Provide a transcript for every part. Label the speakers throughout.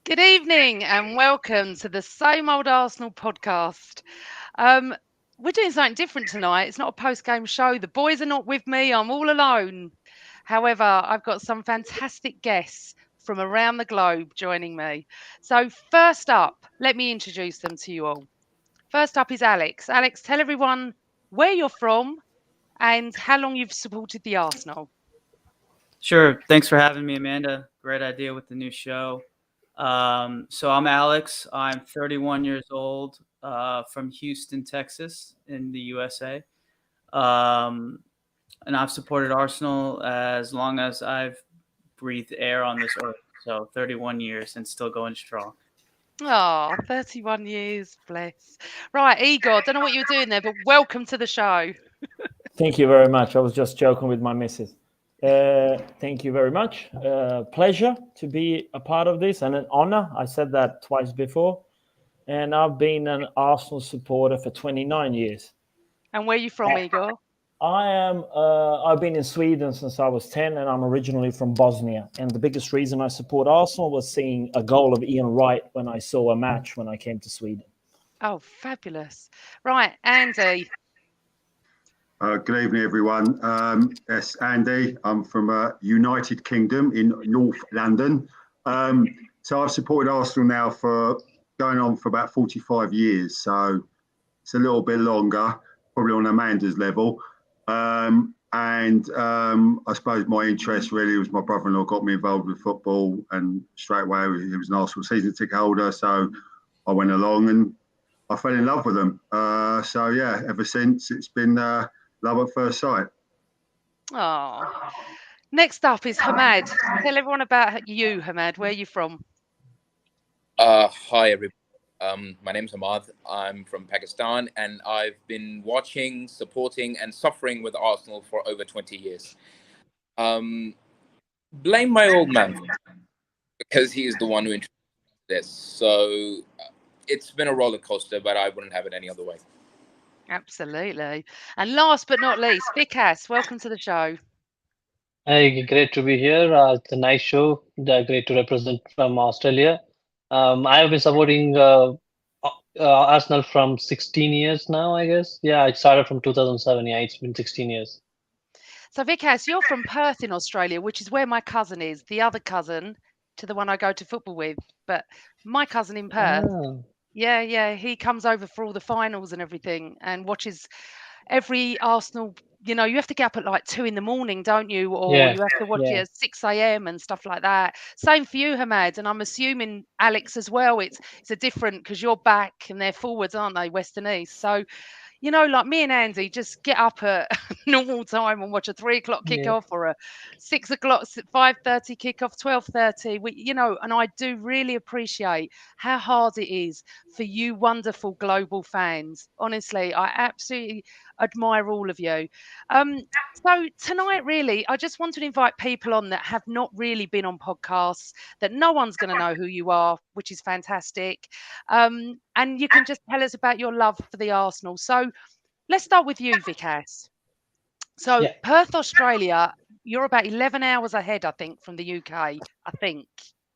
Speaker 1: Good evening and welcome to the Same Old Arsenal podcast. We're doing something different tonight. It's not a post-game show. The boys are not with me. I'm all alone. However, I've got some fantastic guests from around the globe joining me. So first up, let me introduce them to you all. First up is Alex. Alex, tell everyone where you're from and how long you've supported the Arsenal.
Speaker 2: Sure. Thanks for having me, Amanda. Great idea with the new show. So I'm Alex. I'm 31 years old, from Houston, Texas, in the USA. And I've supported Arsenal as long as I've breathed air on this earth. So 31 years and still going strong.
Speaker 1: Oh, 31 years, bless. Right, Igor, don't know what you were doing there, but welcome to the show.
Speaker 3: Thank you very much. I was just joking with my missus. Thank you very much. Pleasure to be a part of this and an honor. I said that twice before. And I've been an Arsenal supporter for 29 years.
Speaker 1: And where are you from, Igor?
Speaker 3: I've been in Sweden since I was 10, and I'm originally from Bosnia. And the biggest reason I support Arsenal was seeing a goal of Ian Wright when I saw a match when I came to Sweden.
Speaker 1: Oh, fabulous. Right, Andy.
Speaker 4: Good evening, everyone. Yes, Andy. I'm from United Kingdom in North London. So I've supported Arsenal now for going on for about 45 years. So it's a little bit longer, probably on Amanda's level. I suppose my interest really was my brother-in-law got me involved with football, and straight away he was an Arsenal season ticket holder. So I went along and I fell in love with them. So yeah, ever since it's been love at first sight.
Speaker 1: Oh. Next up is Hamad. Tell everyone about you, Hamad. Where are you from?
Speaker 5: Hi, everybody. My name's Hamad. I'm from Pakistan, and I've been watching, supporting, and suffering with Arsenal for over 20 years. Blame my old man because he is the one who introduced this. So it's been a roller coaster, but I wouldn't have it any other way.
Speaker 1: Absolutely. And last but not least, Vikas, welcome to the show.
Speaker 6: Hey, great to be here. It's a nice show. Great to represent from Australia. I have been supporting Arsenal from 16 years now, I guess. Yeah, I started from 2007. Yeah, it's been 16 years.
Speaker 1: So, Vikas, you're from Perth in Australia, which is where my cousin is, the other cousin to the one I go to football with. But my cousin in Perth, yeah, he comes over for all the finals and everything and watches every Arsenal. You have to get up at like 2 a.m, don't you? Or you have to watch it at 6 a.m. and stuff like that. Same for you, Hamad. And I'm assuming Alex as well. It's a different because you're back and they're forwards, aren't they? West and East. So, like me and Andy, just get up at normal time and watch a 3 o'clock kickoff or a 6 o'clock, 5:30 kickoff, 12:30. And I do really appreciate how hard it is for you wonderful global fans. Honestly, I absolutely admire all of you. So tonight, really, I just want to invite people on that have not really been on podcasts, that no one's going to know who you are, which is fantastic. And you can just tell us about your love for the Arsenal. So let's start with you, Vikas. So Perth, Australia, you're about 11 hours ahead, I think, from the UK, I think.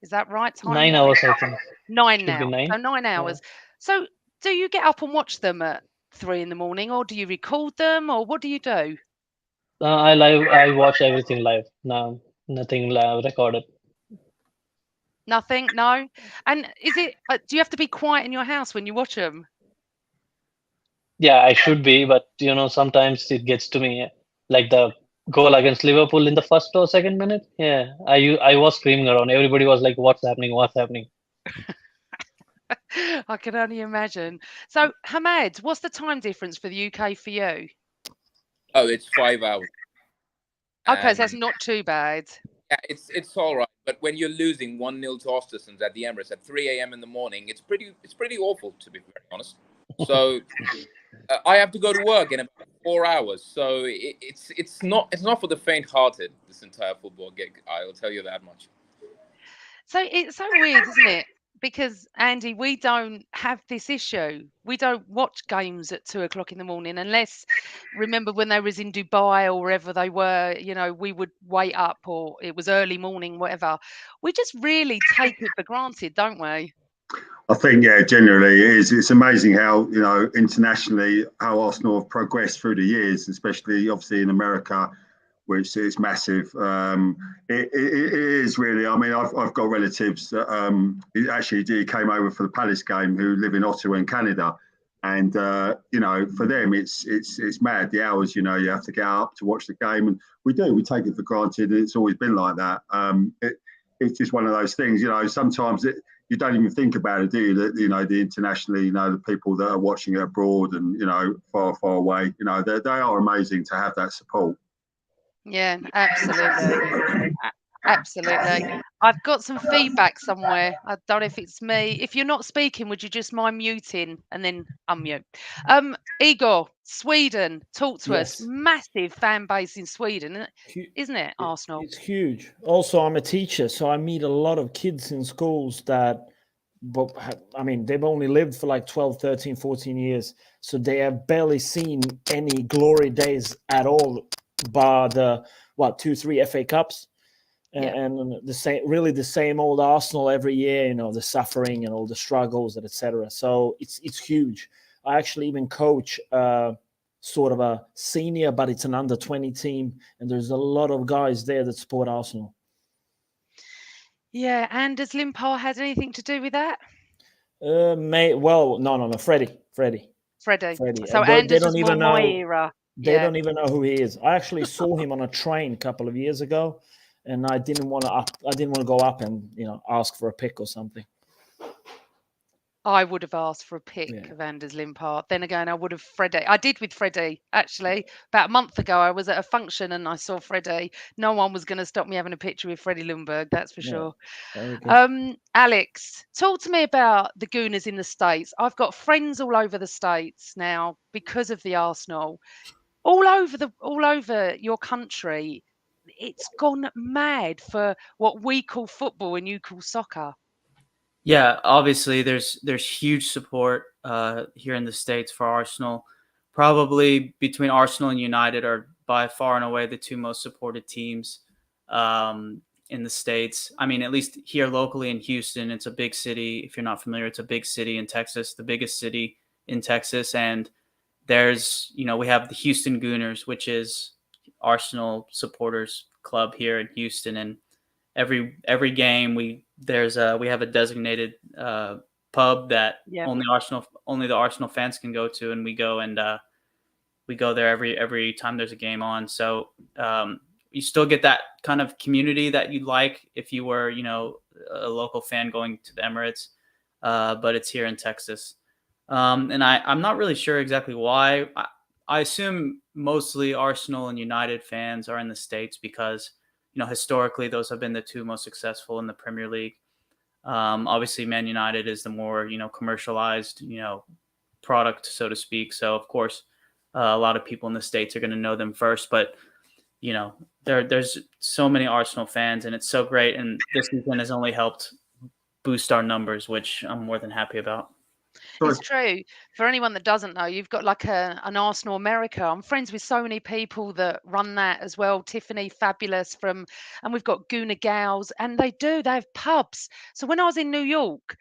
Speaker 1: Is that right?
Speaker 6: 9 hours, I think.
Speaker 1: 9 now. So 9 hours. Yeah. So do you get up and watch them at 3 a.m, or do you record them, or what do you do?
Speaker 6: I watch everything live. No, nothing live recorded.
Speaker 1: Nothing? No? And is it, do you have to be quiet in your house when you watch them?
Speaker 6: Yeah, I should be, but sometimes it gets to me. Like the goal against Liverpool in the first or second minute. Yeah, I was screaming around. Everybody was like, "What's happening? What's happening?"
Speaker 1: I can only imagine. So, Hamad, what's the time difference for the UK for you?
Speaker 5: Oh, it's 5 hours.
Speaker 1: Okay, so that's not too bad.
Speaker 5: Yeah, it's all right. But when you're losing 1-0 to Ostersons at the Emirates at 3 a.m. in the morning, it's pretty awful, to be very honest. So I have to go to work in about 4 hours. So it's not for the faint-hearted, this entire football gig. I'll tell you that much.
Speaker 1: So it's so weird, isn't it? because Andy, we don't have this issue. We don't watch games at 2 o'clock in the morning unless, remember when they was in Dubai or wherever they were, we would wait up or it was early morning, whatever. We just really take it for granted, don't we?
Speaker 4: I think, yeah, generally it is. It's amazing how, internationally, how Arsenal have progressed through the years, especially obviously in America, which is massive. It is really. I mean, I've got relatives that actually came over for the Palace game who live in Ottawa in Canada, and for them it's mad the hours you have to get up to watch the game, and we take it for granted. It's always been like that. It's just one of those things. Sometimes you don't even think about it, do you? That the internationally, the people that are watching it abroad and far away, they are amazing to have that support.
Speaker 1: Yeah, absolutely. Absolutely. I've got some feedback somewhere. I don't know if it's me. If you're not speaking, would you just mind muting and then unmute? Igor, Sweden, talk to us.
Speaker 3: Yes.
Speaker 1: Massive fan base in Sweden, isn't it, Arsenal?
Speaker 3: It's huge. Also, I'm a teacher, so I meet a lot of kids in schools that, they've only lived for like 12, 13, 14 years. So they have barely seen any glory days at all, bar the, 2-3 FA Cups.
Speaker 1: Yeah.
Speaker 3: And the same old Arsenal every year, the suffering and all the struggles, etc. So it's huge. I actually even coach sort of a senior, but it's an under-20 team, and there's a lot of guys there that support Arsenal.
Speaker 1: Yeah, and does Limpar has anything to do with that?
Speaker 3: No, Freddie.
Speaker 1: So Anders was more my era.
Speaker 3: They don't even know who he is. I actually saw him on a train a couple of years ago, and I didn't want to go up and ask for a pic or something.
Speaker 1: I would have asked for a pic of Anders Limpar. Then again, I would have Freddie. I did with Freddie, actually. About a month ago, I was at a function and I saw Freddie. No one was going to stop me having a picture with Freddie Ljungberg, that's for sure. Alex, talk to me about the Gooners in the States. I've got friends all over the States now because of the Arsenal. All over your country, it's gone mad for what we call football and you call soccer.
Speaker 2: Yeah, obviously there's huge support here in the States for Arsenal. Probably between Arsenal and United are by far and away the two most supported teams in the States. I mean, at least here locally in Houston, it's a big city. If you're not familiar, it's a big city in Texas, the biggest city in Texas. And there's, we have the Houston Gooners, which is Arsenal supporters club here in Houston. And every game we have a designated pub that only the Arsenal fans can go to, and we go there every time there's a game on. So you still get that kind of community that you'd like if you were a local fan going to the Emirates, but it's here in Texas, and I'm not really sure exactly why. I assume mostly Arsenal and United fans are in the States because historically, those have been the two most successful in the Premier League. Obviously, Man United is the more, commercialized, product, so to speak. So, of course, a lot of people in the States are going to know them first. But, there's so many Arsenal fans, and it's so great. And this weekend has only helped boost our numbers, which I'm more than happy about.
Speaker 1: It's true. For anyone that doesn't know, you've got like an Arsenal America. I'm friends with so many people that run that as well. Tiffany, fabulous and we've got Gooner Gals, and they have pubs. So when I was in New York,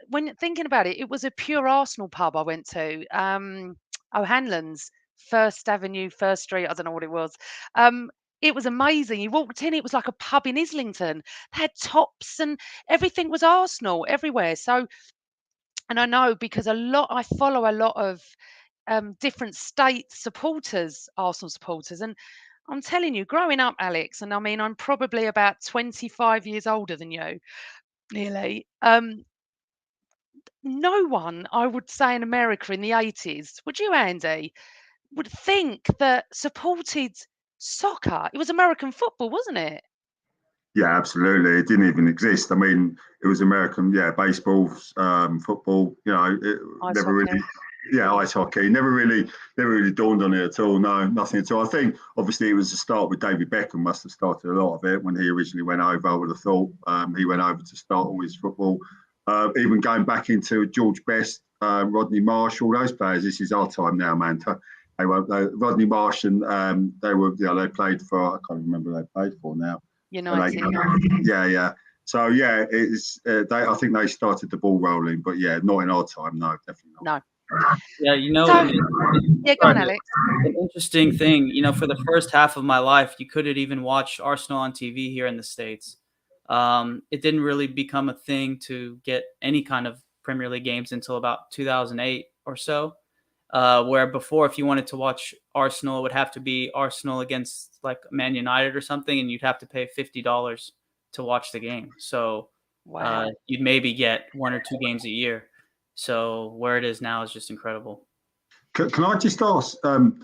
Speaker 1: when thinking about it, it was a pure Arsenal pub I went to. O'Hanlon's, First Avenue, First Street. I don't know what it was. It was amazing. You walked in, it was like a pub in Islington. They had tops and everything was Arsenal everywhere. So. And I know because I follow a lot of different state supporters, Arsenal supporters. And I'm telling you, growing up, Alex, and I mean, I'm probably about 25 years older than you, nearly. No one, I would say, in America in the 80s, would you, Andy, would think that supported soccer. It was American football, wasn't it?
Speaker 4: Yeah, absolutely. It didn't even exist. I mean, it was American, baseball, football. Never really, ice hockey. Never really dawned on it at all. No, nothing at all. I think obviously it was a start with David Beckham. Must have started a lot of it when he originally went over. I would have thought he went over to start all his football. Even going back into George Best, Rodney Marsh, all those players. This is our time now, man. They were Rodney Marsh, and they played for, I can't remember who they played for now.
Speaker 1: United.
Speaker 4: Yeah. So yeah, it's I think they started the ball rolling, but yeah, not in our time. No, definitely not.
Speaker 1: No.
Speaker 2: Yeah,
Speaker 1: Yeah, go on, Alex.
Speaker 2: An interesting thing, for the first half of my life, you couldn't even watch Arsenal on TV here in the States. It didn't really become a thing to get any kind of Premier League games until about 2008 or so. Where before, if you wanted to watch Arsenal, it would have to be Arsenal against like Man United or something, and you'd have to pay $50 to watch the game. So you'd maybe get 1 or 2 games a year. So where it is now is just incredible.
Speaker 4: Can I just ask?
Speaker 1: Unmute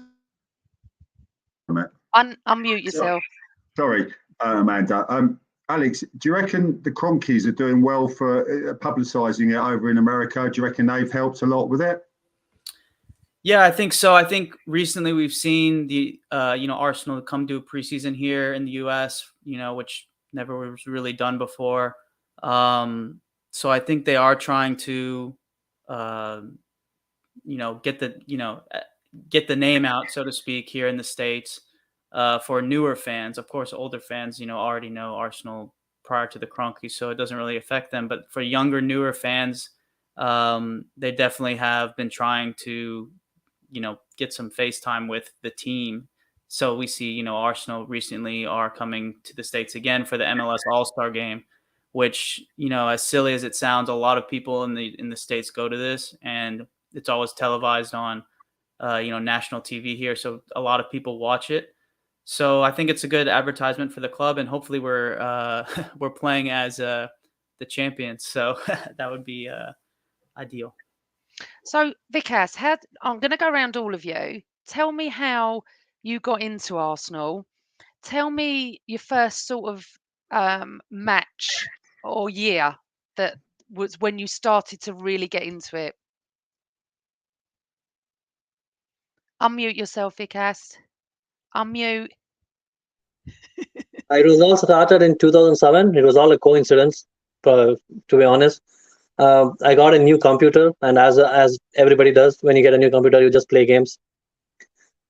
Speaker 1: yourself.
Speaker 4: Sorry, Amanda. Alex, do you reckon the Cronkies are doing well for publicising it over in America? Do you reckon they've helped a lot with it?
Speaker 2: Yeah, I think so. I think recently we've seen the Arsenal come do a preseason here in the U.S. Which never was really done before. So I think they are trying to, get the name out, so to speak, here in the States for newer fans. Of course, older fans, already know Arsenal prior to the Cronkies, so it doesn't really affect them. But for younger, newer fans, they definitely have been trying to, get some FaceTime with the team. So we see, Arsenal recently are coming to the States again for the MLS All-Star game, which, as silly as it sounds, a lot of people in the States go to this, and it's always televised on, national TV here. So a lot of people watch it. So I think it's a good advertisement for the club, and hopefully we're playing as the champions. So that would be ideal.
Speaker 1: So Vikas, I'm going to go around all of you. Tell me how you got into Arsenal. Tell me your first sort of match or year that was when you started to really get into it. Unmute yourself, Vikas. Unmute.
Speaker 6: It was all started in 2007. It was all a coincidence, to be honest. I got a new computer, and as everybody does, when you get a new computer, you just play games.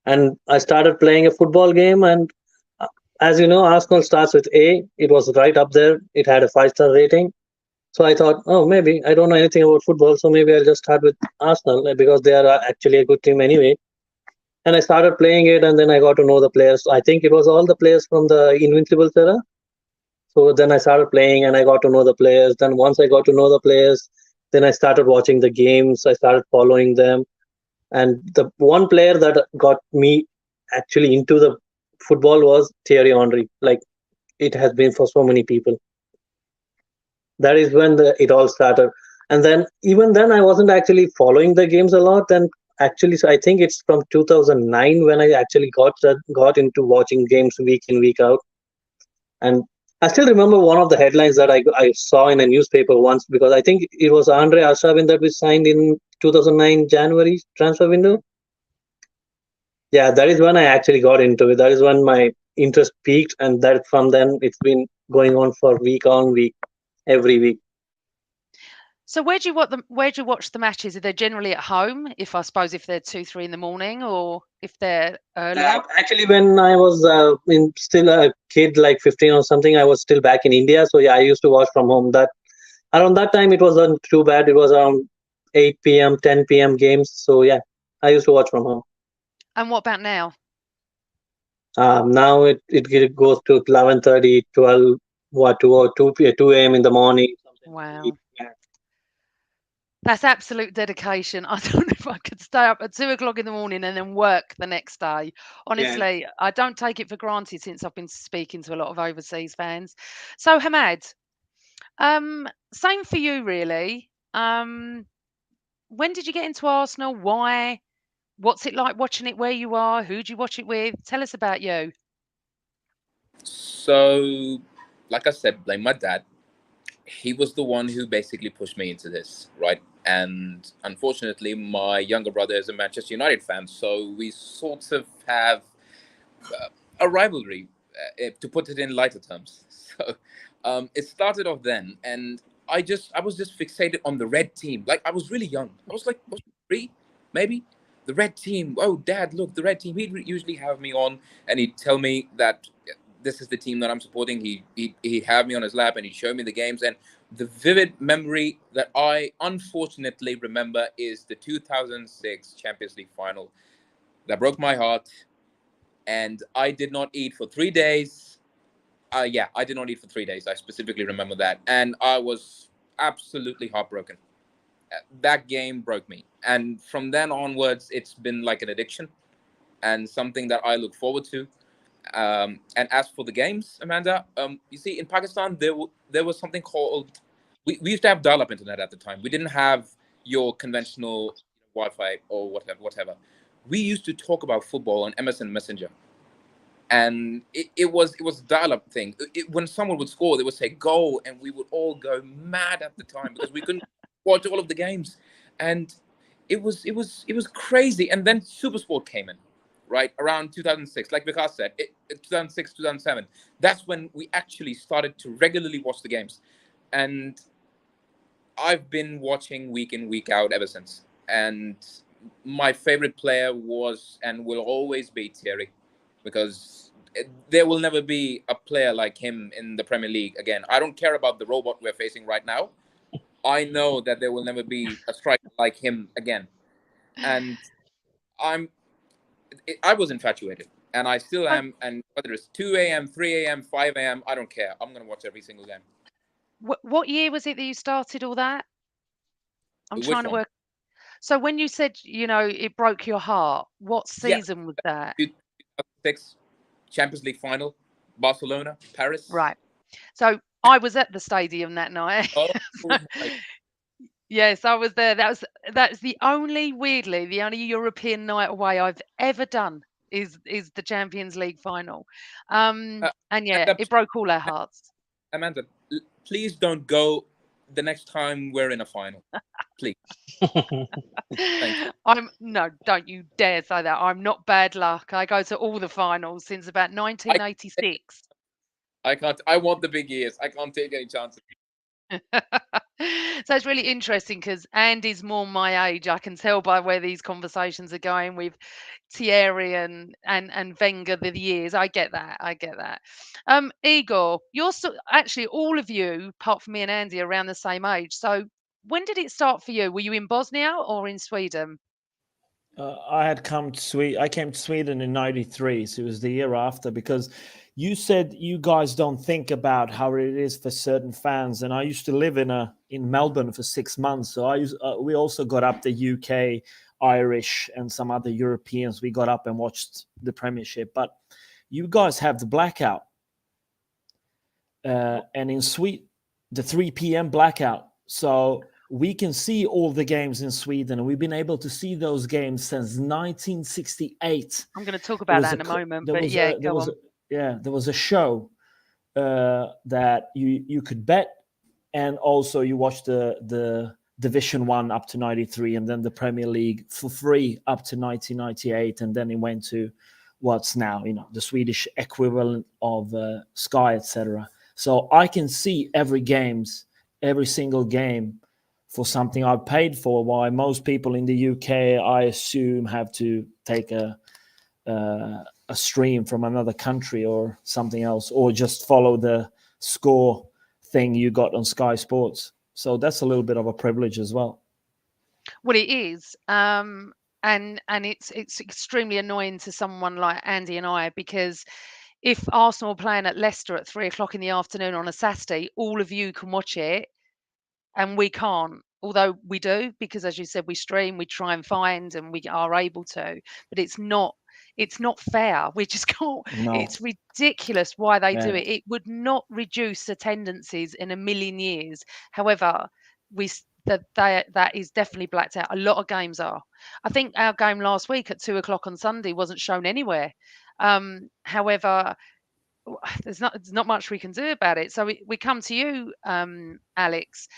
Speaker 6: And I started playing a football game, and as you know, Arsenal starts with A. It was right up there. It had a 5-star rating. So I thought, oh, maybe I don't know anything about football, so maybe I'll just start with Arsenal because they are actually a good team anyway. And I started playing it, and then I got to know the players. I think it was all the players from the Invincibles era. So then I started playing, and I got to know the players. Then once I got to know the players, then I started watching the games. I started following them. And the one player that got me actually into the football was Thierry Henry. Like it has been for so many people. That is when it all started. And then even then, I wasn't actually following the games a lot. Then actually, so I think it's from 2009 when I actually got into watching games week in, week out. And I still remember one of the headlines that I saw in a newspaper once, because I think it was Andre Arshavin that we signed in 2009 January transfer window. Yeah, that is when I actually got into it. That is when my interest peaked, and that from then it's been going on for week on week, every week.
Speaker 1: So where do you watch the matches? Are they generally at home? If they're 2-3 in the morning, or if they're earlier?
Speaker 6: Actually, when I was still a kid, like 15 or something, I was still back in India. So yeah, I used to watch from home. That around that time it wasn't too bad. It was around 8 p.m., 10 p.m. games. So yeah, I used to watch from home.
Speaker 1: And what about now?
Speaker 6: Now it goes to 11:30, 12, 2 a.m. in the morning.
Speaker 1: Wow. That's absolute dedication. I don't know if I could stay up at 2 o'clock in the morning and then work the next day. Honestly, yeah. I don't take it for granted since I've been speaking to a lot of overseas fans. So Hamad, same for you really. When did you get into Arsenal? Why? What's it like watching it where you are? Who do you watch it with? Tell us about you.
Speaker 5: So, like I said, blame my dad. He was the one who basically pushed me into this, right? And unfortunately, my younger brother is a Manchester United fan, so we sort of have a rivalry, to put it in lighter terms. So it started off then, and I was just fixated on the red team. Like, I was really young. I was like, 3, maybe. The red team. Oh, Dad, look, the red team. He'd usually have me on, and he'd tell me that this is the team that I'm supporting. He'd have me on his lap, and he'd show me the games. And the vivid memory that I unfortunately remember is the 2006 Champions League final. That broke my heart, and I did not eat for 3 days. I did not eat for 3 days. I specifically remember that, and I was absolutely heartbroken. That game broke me, and from then onwards, it's been like an addiction and something that I look forward to. And as for the games, Amanda, you see, in Pakistan, there was something called, we used to have dial-up internet at the time. We didn't have your conventional Wi-Fi or whatever. We used to talk about football on MSN Messenger, and it was a dial-up thing. When someone would score, they would say "go," and we would all go mad at the time because we couldn't watch all of the games, and it was crazy. And then SuperSport came in, right around 2006, like Vikas said, 2006, 2007. That's when we actually started to regularly watch the games, and I've been watching week in, week out ever since. And my favorite player was and will always be Thierry, because there will never be a player like him in the Premier League again. I don't care about the robot we're facing right now. I know that there will never be a striker like him again. And I was infatuated, and I still am. And whether it's 2 a.m., 3 a.m., 5 a.m., I don't care. I'm going to watch every single game.
Speaker 1: What year was it that you started all that? I'm trying to work. So when you said, it broke your heart, what season was that?
Speaker 5: 2006 Champions League final, Barcelona, Paris.
Speaker 1: Right. So I was at the stadium that night.
Speaker 5: Oh,
Speaker 1: yes, I was there. That's weirdly the only European night away I've ever done is the Champions League final. And it broke all our hearts.
Speaker 5: Amanda, please don't go the next time we're in a final. Please. Thank you.
Speaker 1: Don't you dare say that. I'm not bad luck. I go to all the finals since about 1986.
Speaker 5: I can't. I want the big years. I can't take any chances.
Speaker 1: So it's really interesting because Andy's more my age. I can tell by where these conversations are going with Thierry and Wenger the years. I get that. Igor, you're actually all of you, apart from me and Andy, around the same age. So when did it start for you? Were you in Bosnia or in Sweden?
Speaker 3: I came to Sweden in '93, so it was the year after, because you said you guys don't think about how it is for certain fans, and I used to live in Melbourne for 6 months, so we also got up the UK, Irish, and some other Europeans. We got up and watched the Premiership, but you guys have the blackout, and in Sweden, the 3 p.m. blackout. So we can see all the games in Sweden, and we've been able to see those games since 1968.
Speaker 1: I'm going to talk about that in a moment, but yeah, go on.
Speaker 3: There was a show that you could bet, and also you watched the Division 1 up to 93, and then the Premier League for free up to 1998, and then it went to what's now the Swedish equivalent of Sky, etc. So I can see every single game for something I've paid for, while most people in the UK, I assume, have to take a stream from another country or something else, or just follow the score thing you got on Sky Sports. So that's a little bit of a privilege as well.
Speaker 1: Well, it is. And it's extremely annoying to someone like Andy and I, because if Arsenal are playing at Leicester at 3:00 in the afternoon on a Saturday, all of you can watch it and we can't. Although we do, because as you said, we stream, we try and find, and we are able to, but it's not fair. We just can't.
Speaker 3: No.
Speaker 1: It's ridiculous why they do it. It would not reduce attendances in a million years. However, that is definitely blacked out. A lot of games are. I think our game last week at 2:00 on Sunday wasn't shown anywhere. However, there's not much we can do about it. So we come to you, Alex.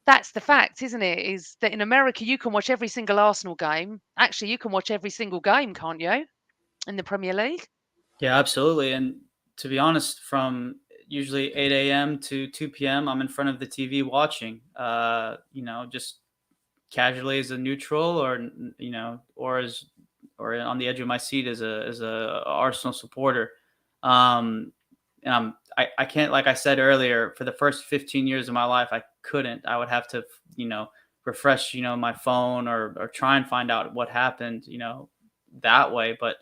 Speaker 1: That's the fact, isn't it? Is that in America you can watch every single Arsenal game. Actually, you can watch every single game, can't you, in the Premier League?
Speaker 2: Yeah, absolutely. And to be honest, from usually 8 a.m. to 2 p.m. I'm in front of the TV watching, just casually as a neutral, or or on the edge of my seat as a Arsenal supporter. And I can't, like I said earlier, for the first 15 years of my life, I couldn't. I would have to, refresh, my phone or try and find out what happened, that way. But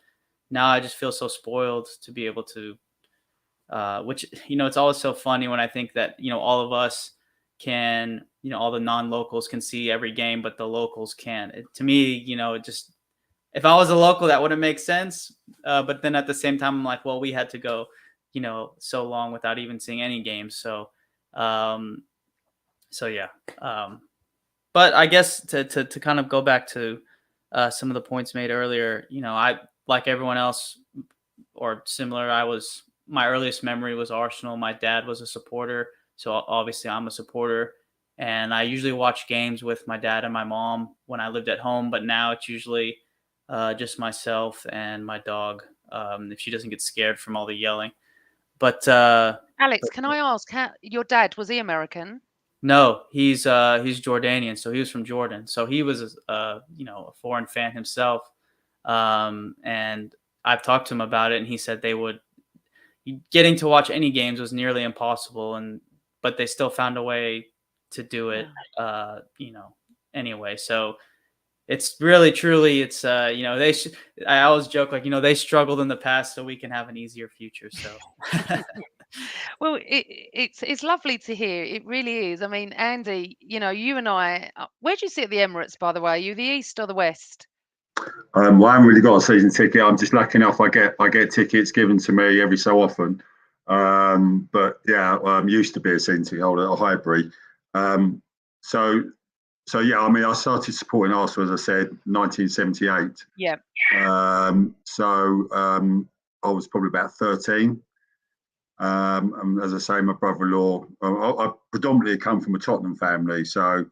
Speaker 2: now I just feel so spoiled to be able to, which, it's always so funny when I think that, all of us can, all the non-locals can see every game, but the locals can't. To me, it just, if I was a local, that wouldn't make sense. But then at the same time, I'm like, well, we had to go, so long without even seeing any games. So yeah. But I guess to kind of go back to some of the points made earlier, I, like everyone else or similar, my earliest memory was Arsenal. My dad was a supporter, so obviously I'm a supporter. And I usually watch games with my dad and my mom when I lived at home, but now it's usually just myself and my dog, if she doesn't get scared from all the yelling. But
Speaker 1: Alex, can I ask, your dad, was he American?
Speaker 2: No, he's Jordanian, so he was from Jordan. So he was a foreign fan himself. And I've talked to him about it, and he said getting to watch any games was nearly impossible, but they still found a way to do it, anyway. So it's really, truly, it's, I always joke, like, they struggled in the past so we can have an easier future. So.
Speaker 1: Well, it's lovely to hear. It really is. I mean, Andy, you and I, where do you sit at the Emirates, by the way? Are you the east or the west?
Speaker 4: Well, I haven't really got a season ticket. I'm just lucky enough. I get tickets given to me every so often. But yeah, I used to be a season ticket holder at Highbury. So yeah, I mean, I started supporting Arsenal, as I said, 1978.
Speaker 1: Yeah.
Speaker 4: I was probably about 13. And as I say, my brother-in-law, I predominantly come from a Tottenham family, so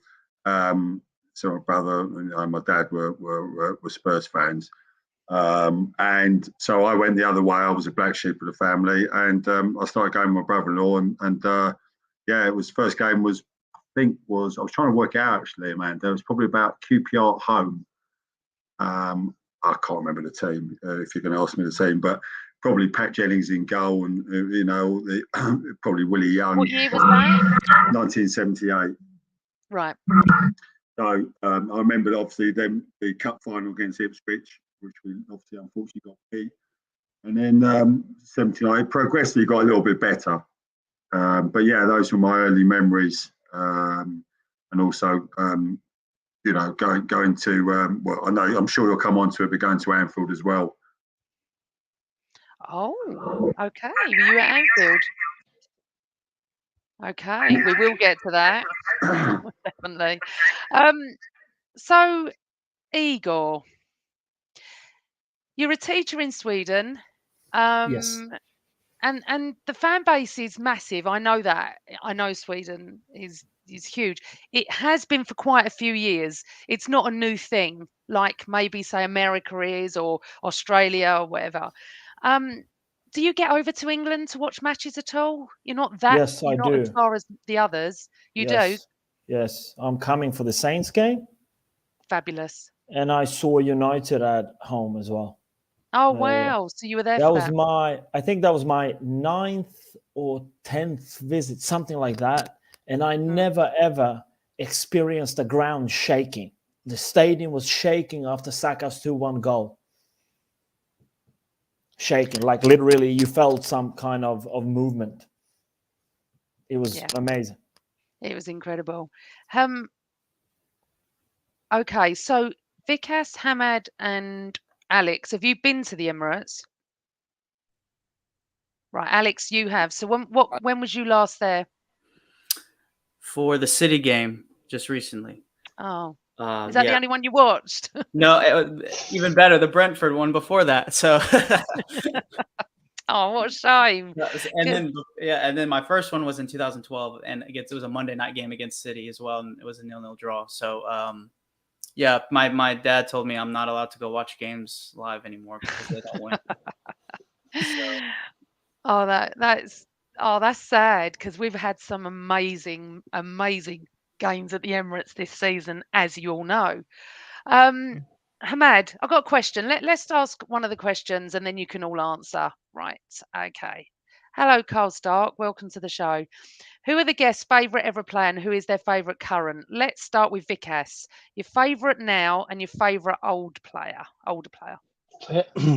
Speaker 4: my brother and my dad were Spurs fans, and so I went the other way. I was a black sheep of the family, and I started going with my brother-in-law, and yeah, it was first game was, I was trying to work out actually, Amanda. It was probably about QPR at home. I can't remember the team, if you're going to ask me the team, but probably Pat Jennings in goal, and probably Willie Young.
Speaker 1: What year was that?
Speaker 4: 1978.
Speaker 1: Right.
Speaker 4: So I remember obviously then the cup final against Ipswich, which we obviously unfortunately got beat, and then 79 progressively got a little bit better. But yeah, those were my early memories, and also going to well, I know I'm sure you'll come on to it, but going to Anfield as well.
Speaker 1: Oh, okay. Were you at Anfield? Okay, we will get to that. Definitely. So, Igor, you're a teacher in Sweden.
Speaker 3: Yes.
Speaker 1: And the fan base is massive. I know that. I know Sweden is huge. It has been for quite a few years. It's not a new thing, like maybe say America is, or Australia or whatever. Do you get over to England to watch matches at all? You're not
Speaker 3: Yes, I
Speaker 1: not as
Speaker 3: do.
Speaker 1: far as the others. You do?
Speaker 3: Yes. I'm coming for the Saints game,
Speaker 1: Fabulous.
Speaker 3: and I saw United at home as well.
Speaker 1: Oh, wow. So you were there
Speaker 3: That
Speaker 1: for
Speaker 3: was
Speaker 1: that.
Speaker 3: I think that was my 9th or 10th visit, something like that. And I never, ever experienced the ground shaking. The stadium was shaking after Saka's 2-1 goal. Shaking, like literally you felt some kind of movement. It was amazing.
Speaker 1: It was incredible. Okay, so Vikas, Hamad, and Alex, have you been to the Emirates? Right, Alex, you have. So when was you last there?
Speaker 2: For the City game just recently.
Speaker 1: Oh, is that the only one you watched?
Speaker 2: No, even better, the Brentford one before that. So.
Speaker 1: Oh, what a shame!
Speaker 2: And then my first one was in 2012, and it was a Monday night game against City as well, and it was a 0-0 draw. So my dad told me I'm not allowed to go watch games live anymore because they don't win.
Speaker 1: Oh, that's Oh, that's sad because we've had some amazing, amazing games at the Emirates this season, as you all know. Hamad, I've got a question. Let's ask one of the questions and then you can all answer. Right. Okay. Hello, Carl Stark. Welcome to the show. Who are the guests' favourite ever player and who is their favourite current? Let's start with Vikas. Your favourite now and your favourite older player.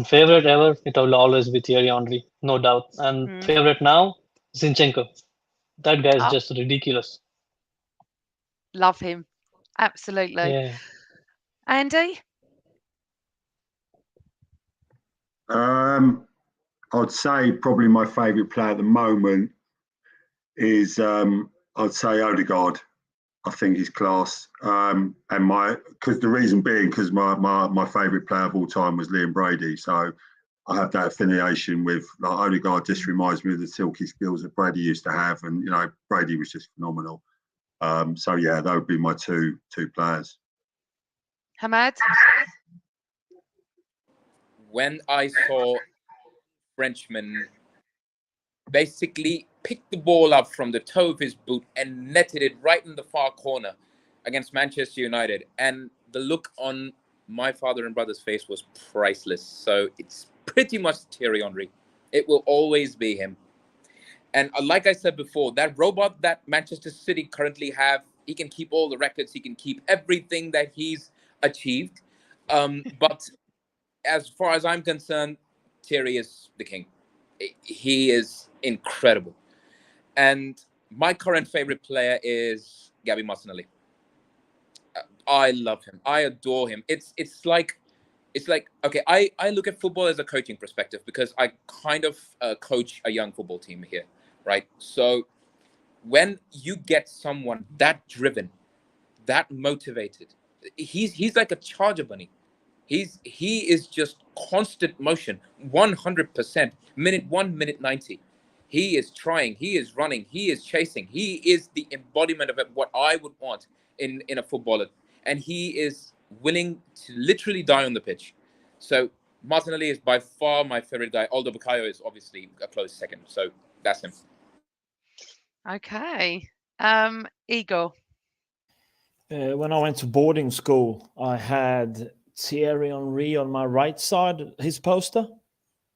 Speaker 6: Favorite ever, it will always be Thierry Henry, no doubt. And
Speaker 1: Mm.
Speaker 6: favorite now, Zinchenko. That guy is
Speaker 1: Oh,
Speaker 6: just ridiculous.
Speaker 1: love him. Absolutely.
Speaker 6: Yeah.
Speaker 1: Andy?
Speaker 4: I'd say probably my favourite player at the moment is I'd say Odegaard. I think he's class. And because the reason being because my favourite player of all time was Liam Brady, so I have that affiliation with like Odegaard. Just reminds me of the silky skills that Brady used to have, and Brady was just phenomenal. So yeah, that would be my two players.
Speaker 1: Hamad?
Speaker 5: When I saw Frenchman basically picked the ball up from the toe of his boot and netted it right in the far corner against Manchester United, and the look on my father and brother's face was priceless. So it's pretty much Thierry Henry. It will always be him. And like I said before, that robot that Manchester City currently have, he can keep all the records, he can keep everything that he's achieved. But as far as I'm concerned, Thierry is the king. He is incredible. And my current favorite player is Gabby Martinelli. I love him. I adore him. It's like okay. I look at football as a coaching perspective because I kind of coach a young football team here, right? So when you get someone that driven, that motivated, he's like a charger bunny. He is just constant motion, 100%. Minute 1, minute 90. He is trying. He is running. He is chasing. He is the embodiment of what I would want in a footballer, and he is willing to literally die on the pitch. So Martinelli is by far my favorite guy. Although Bukayo is obviously a close second. So that's him.
Speaker 1: Okay. Igor?
Speaker 3: When I went to boarding school, I had Thierry Henry on my right side, his poster,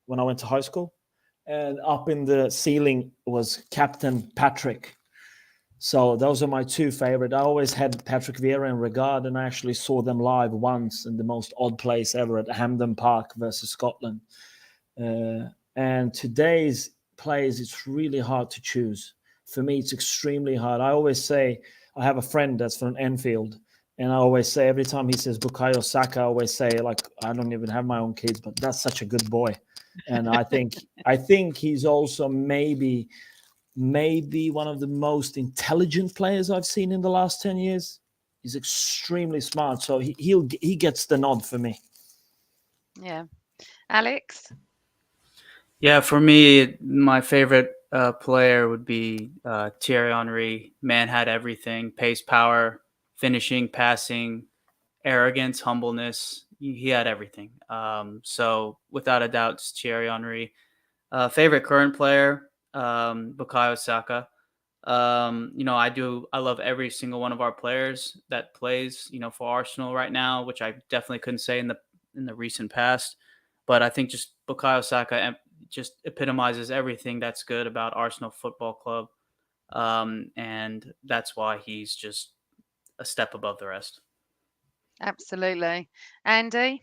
Speaker 3: when I went to high school. And up in the ceiling was Captain Patrick. So those are my two favorite. I always had Patrick Vieira in regard, and I actually saw them live once in the most odd place ever at Hampden Park versus Scotland. And today's plays, it's really hard to choose. For me, it's extremely hard. I always say, I have a friend that's from Enfield, and I always say, every time he says Bukayo Saka, I always say, like, I don't even have my own kids, but that's such a good boy. And I think he's also maybe one of the most intelligent players I've seen in the last 10 years. He's extremely smart, so he gets the nod for me.
Speaker 1: Yeah. Alex?
Speaker 2: Yeah, for me, my favorite player would be Thierry Henry. Man had everything: pace, power, finishing, passing, arrogance, humbleness. He had everything. So without a doubt, it's Thierry Henry. Favorite current player, Bukayo Saka. I love every single one of our players that plays, for Arsenal right now, which I definitely couldn't say in the recent past. But I think just Bukayo Saka just epitomizes everything that's good about Arsenal Football Club. And that's why he's just a step above the rest.
Speaker 1: Absolutely. Andy?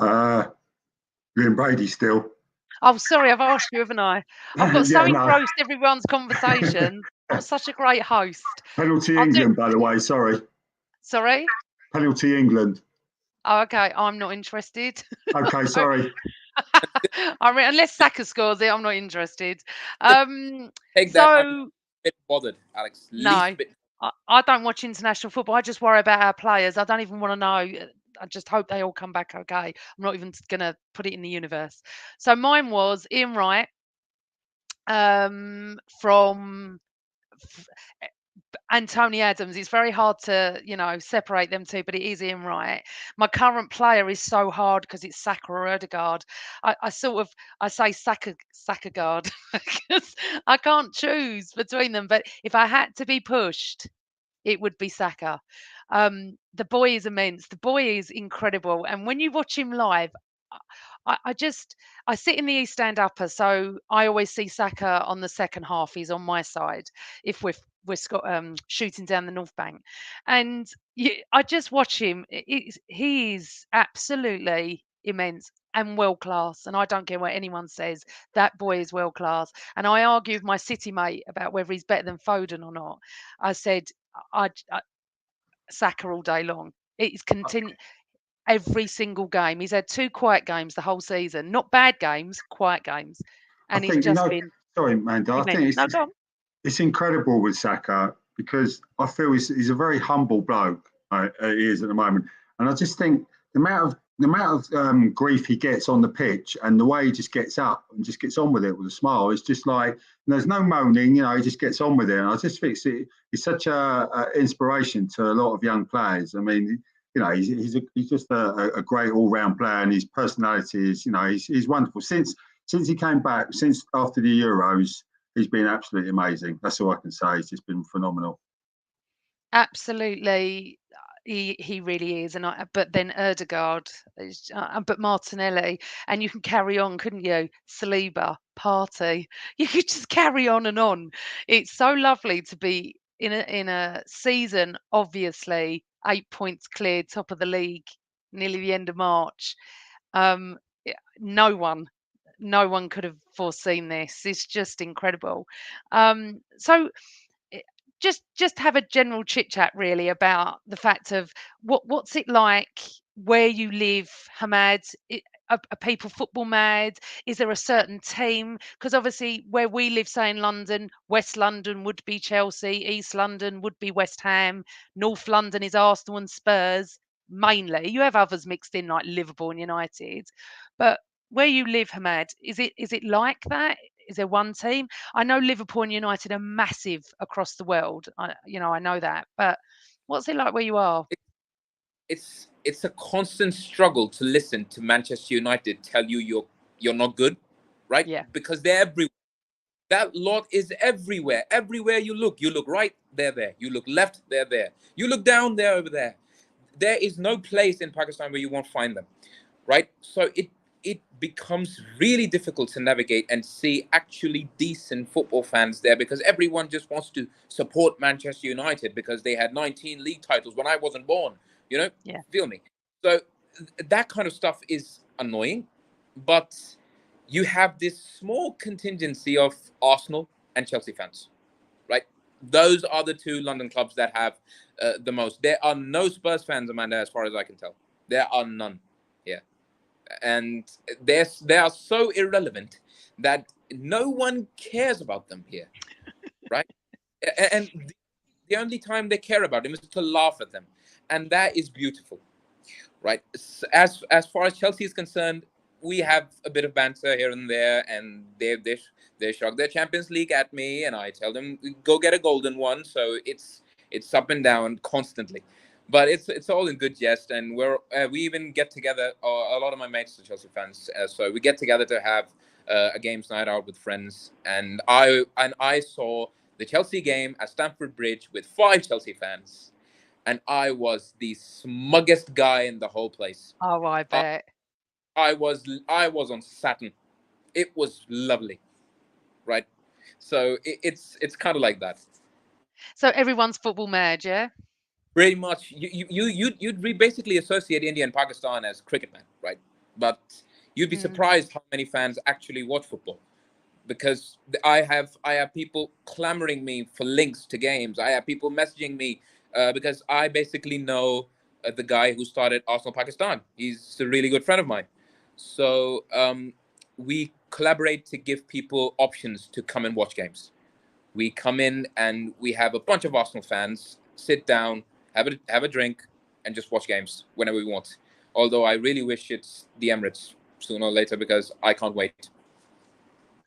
Speaker 4: Liam Brady still.
Speaker 1: Oh, sorry, I've asked you, haven't I? I've got so
Speaker 4: Yeah, no.
Speaker 1: engrossed everyone's conversation. I'm such a great host.
Speaker 4: Penalty England, by the way. Sorry.
Speaker 1: Sorry?
Speaker 4: Penalty England.
Speaker 1: Oh, okay. I'm not interested.
Speaker 4: Okay, sorry.
Speaker 1: I mean, unless Saka scores it, I'm not interested.
Speaker 5: Take that. I'm a bit bothered, Alex.
Speaker 1: No, I don't watch international football. I just worry about our players. I don't even want to know. I just hope they all come back okay. I'm not even going to put it in the universe. So mine was Ian Wright from and Tony Adams. It's very hard to, separate them two, but it is Ian Wright. My current player is so hard because it's Saka or Ødegaard. I say Saka-guard because I can't choose between them. But if I had to be pushed, it would be Saka. The boy is immense. The boy is incredible. And when you watch him live, I sit in the East Stand upper, so I always see Saka on the second half. He's on my side if we're shooting down the North Bank, and I just watch him. He is absolutely immense and world class, and I don't care what anyone says. That boy is world class. And I argued with my City mate about whether he's better than Foden or not. I said I Saka all day long. It's every single game. He's had 2 quiet games the whole season. Not bad games, quiet games. And
Speaker 4: I
Speaker 1: he's
Speaker 4: think,
Speaker 1: just been
Speaker 4: sorry, Amanda, I think
Speaker 1: immense. No, go on.
Speaker 4: it's incredible with Saka because I feel he's a very humble bloke. He is at the moment, and I just think the amount of grief he gets on the pitch and the way he just gets up and just gets on with it with a smile. It's just like there's no moaning. He just gets on with it. And I just think it's such a inspiration to a lot of young players. I mean, he's just a great all round player, and his personality is he's wonderful. Since he came back, since after the Euros, he's been absolutely amazing. That's all I can say. He's just been phenomenal.
Speaker 1: Absolutely. He really is. But then Ødegaard, but Martinelli, and you can carry on, couldn't you? Saliba, Partey. You could just carry on and on. It's so lovely to be in a season, obviously, 8 points cleared, top of the league, nearly the end of March. No one could have foreseen this. It's just incredible. So just have a general chit chat really about the fact of what's it like where you live, Hamad. Are people football mad? Is there a certain team? Because obviously where we live, say in London, West London would be Chelsea, East London would be West Ham, North London is Arsenal and Spurs mainly. You have others mixed in like Liverpool and United, but where you live, Hamad, is it like that? Is there one team? I know Liverpool and United are massive across the world. I know that. But what's it like where you are?
Speaker 5: It's a constant struggle to listen to Manchester United tell you you're not good, right?
Speaker 1: Yeah.
Speaker 5: Because they're everywhere. That lot is everywhere. Everywhere you look right, they're there. You look left, they're there. You look down, they're over there. There is no place in Pakistan where you won't find them, right? So it becomes really difficult to navigate and see actually decent football fans there because everyone just wants to support Manchester United because they had 19 league titles when I wasn't born.
Speaker 1: Yeah.
Speaker 5: Feel me? So that kind of stuff is annoying, but you have this small contingency of Arsenal and Chelsea fans, right? Those are the 2 London clubs that have the most. There are no Spurs fans, Amanda, as far as I can tell. There are none here. And they are so irrelevant that no one cares about them here, right? And the only time they care about them is to laugh at them. And that is beautiful, right? As far as Chelsea is concerned, we have a bit of banter here and there, and they shrug their Champions League at me, and I tell them go get a golden one. So it's up and down constantly, but it's all in good jest, and we even get together. A lot of my mates are Chelsea fans, so we get together to have a games night out with friends, and I saw the Chelsea game at Stamford Bridge with 5 Chelsea fans. And I was the smuggest guy in the whole place.
Speaker 1: Oh, I bet.
Speaker 5: I was on Saturn. It was lovely, right? So it's kind of like that.
Speaker 1: So everyone's football mad, yeah?
Speaker 5: Pretty much, you'd basically associate India and Pakistan as cricket man, right? But you'd be surprised how many fans actually watch football, because I have people clamoring me for links to games. I have people messaging me because I basically know the guy who started Arsenal Pakistan. He's a really good friend of mine. So we collaborate to give people options to come and watch games. We come in and we have a bunch of Arsenal fans sit down, have a drink, and just watch games whenever we want. Although I really wish it's the Emirates sooner or later because I can't wait.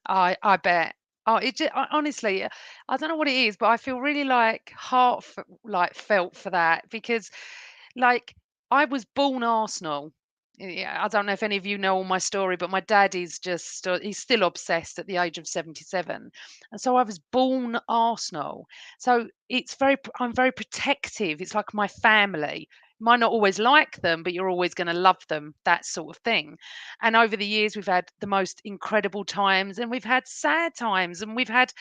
Speaker 1: I bet. Oh, honestly, I don't know what it is, but I feel really felt for that because, like, I was born Arsenal. Yeah, I don't know if any of you know all my story, but my dad is he's still obsessed at the age of 77. And so I was born Arsenal. So I'm very protective. It's like my family. Might not always like them, but you're always going to love them, that sort of thing. And over the years, we've had the most incredible times, and we've had sad times, and we've had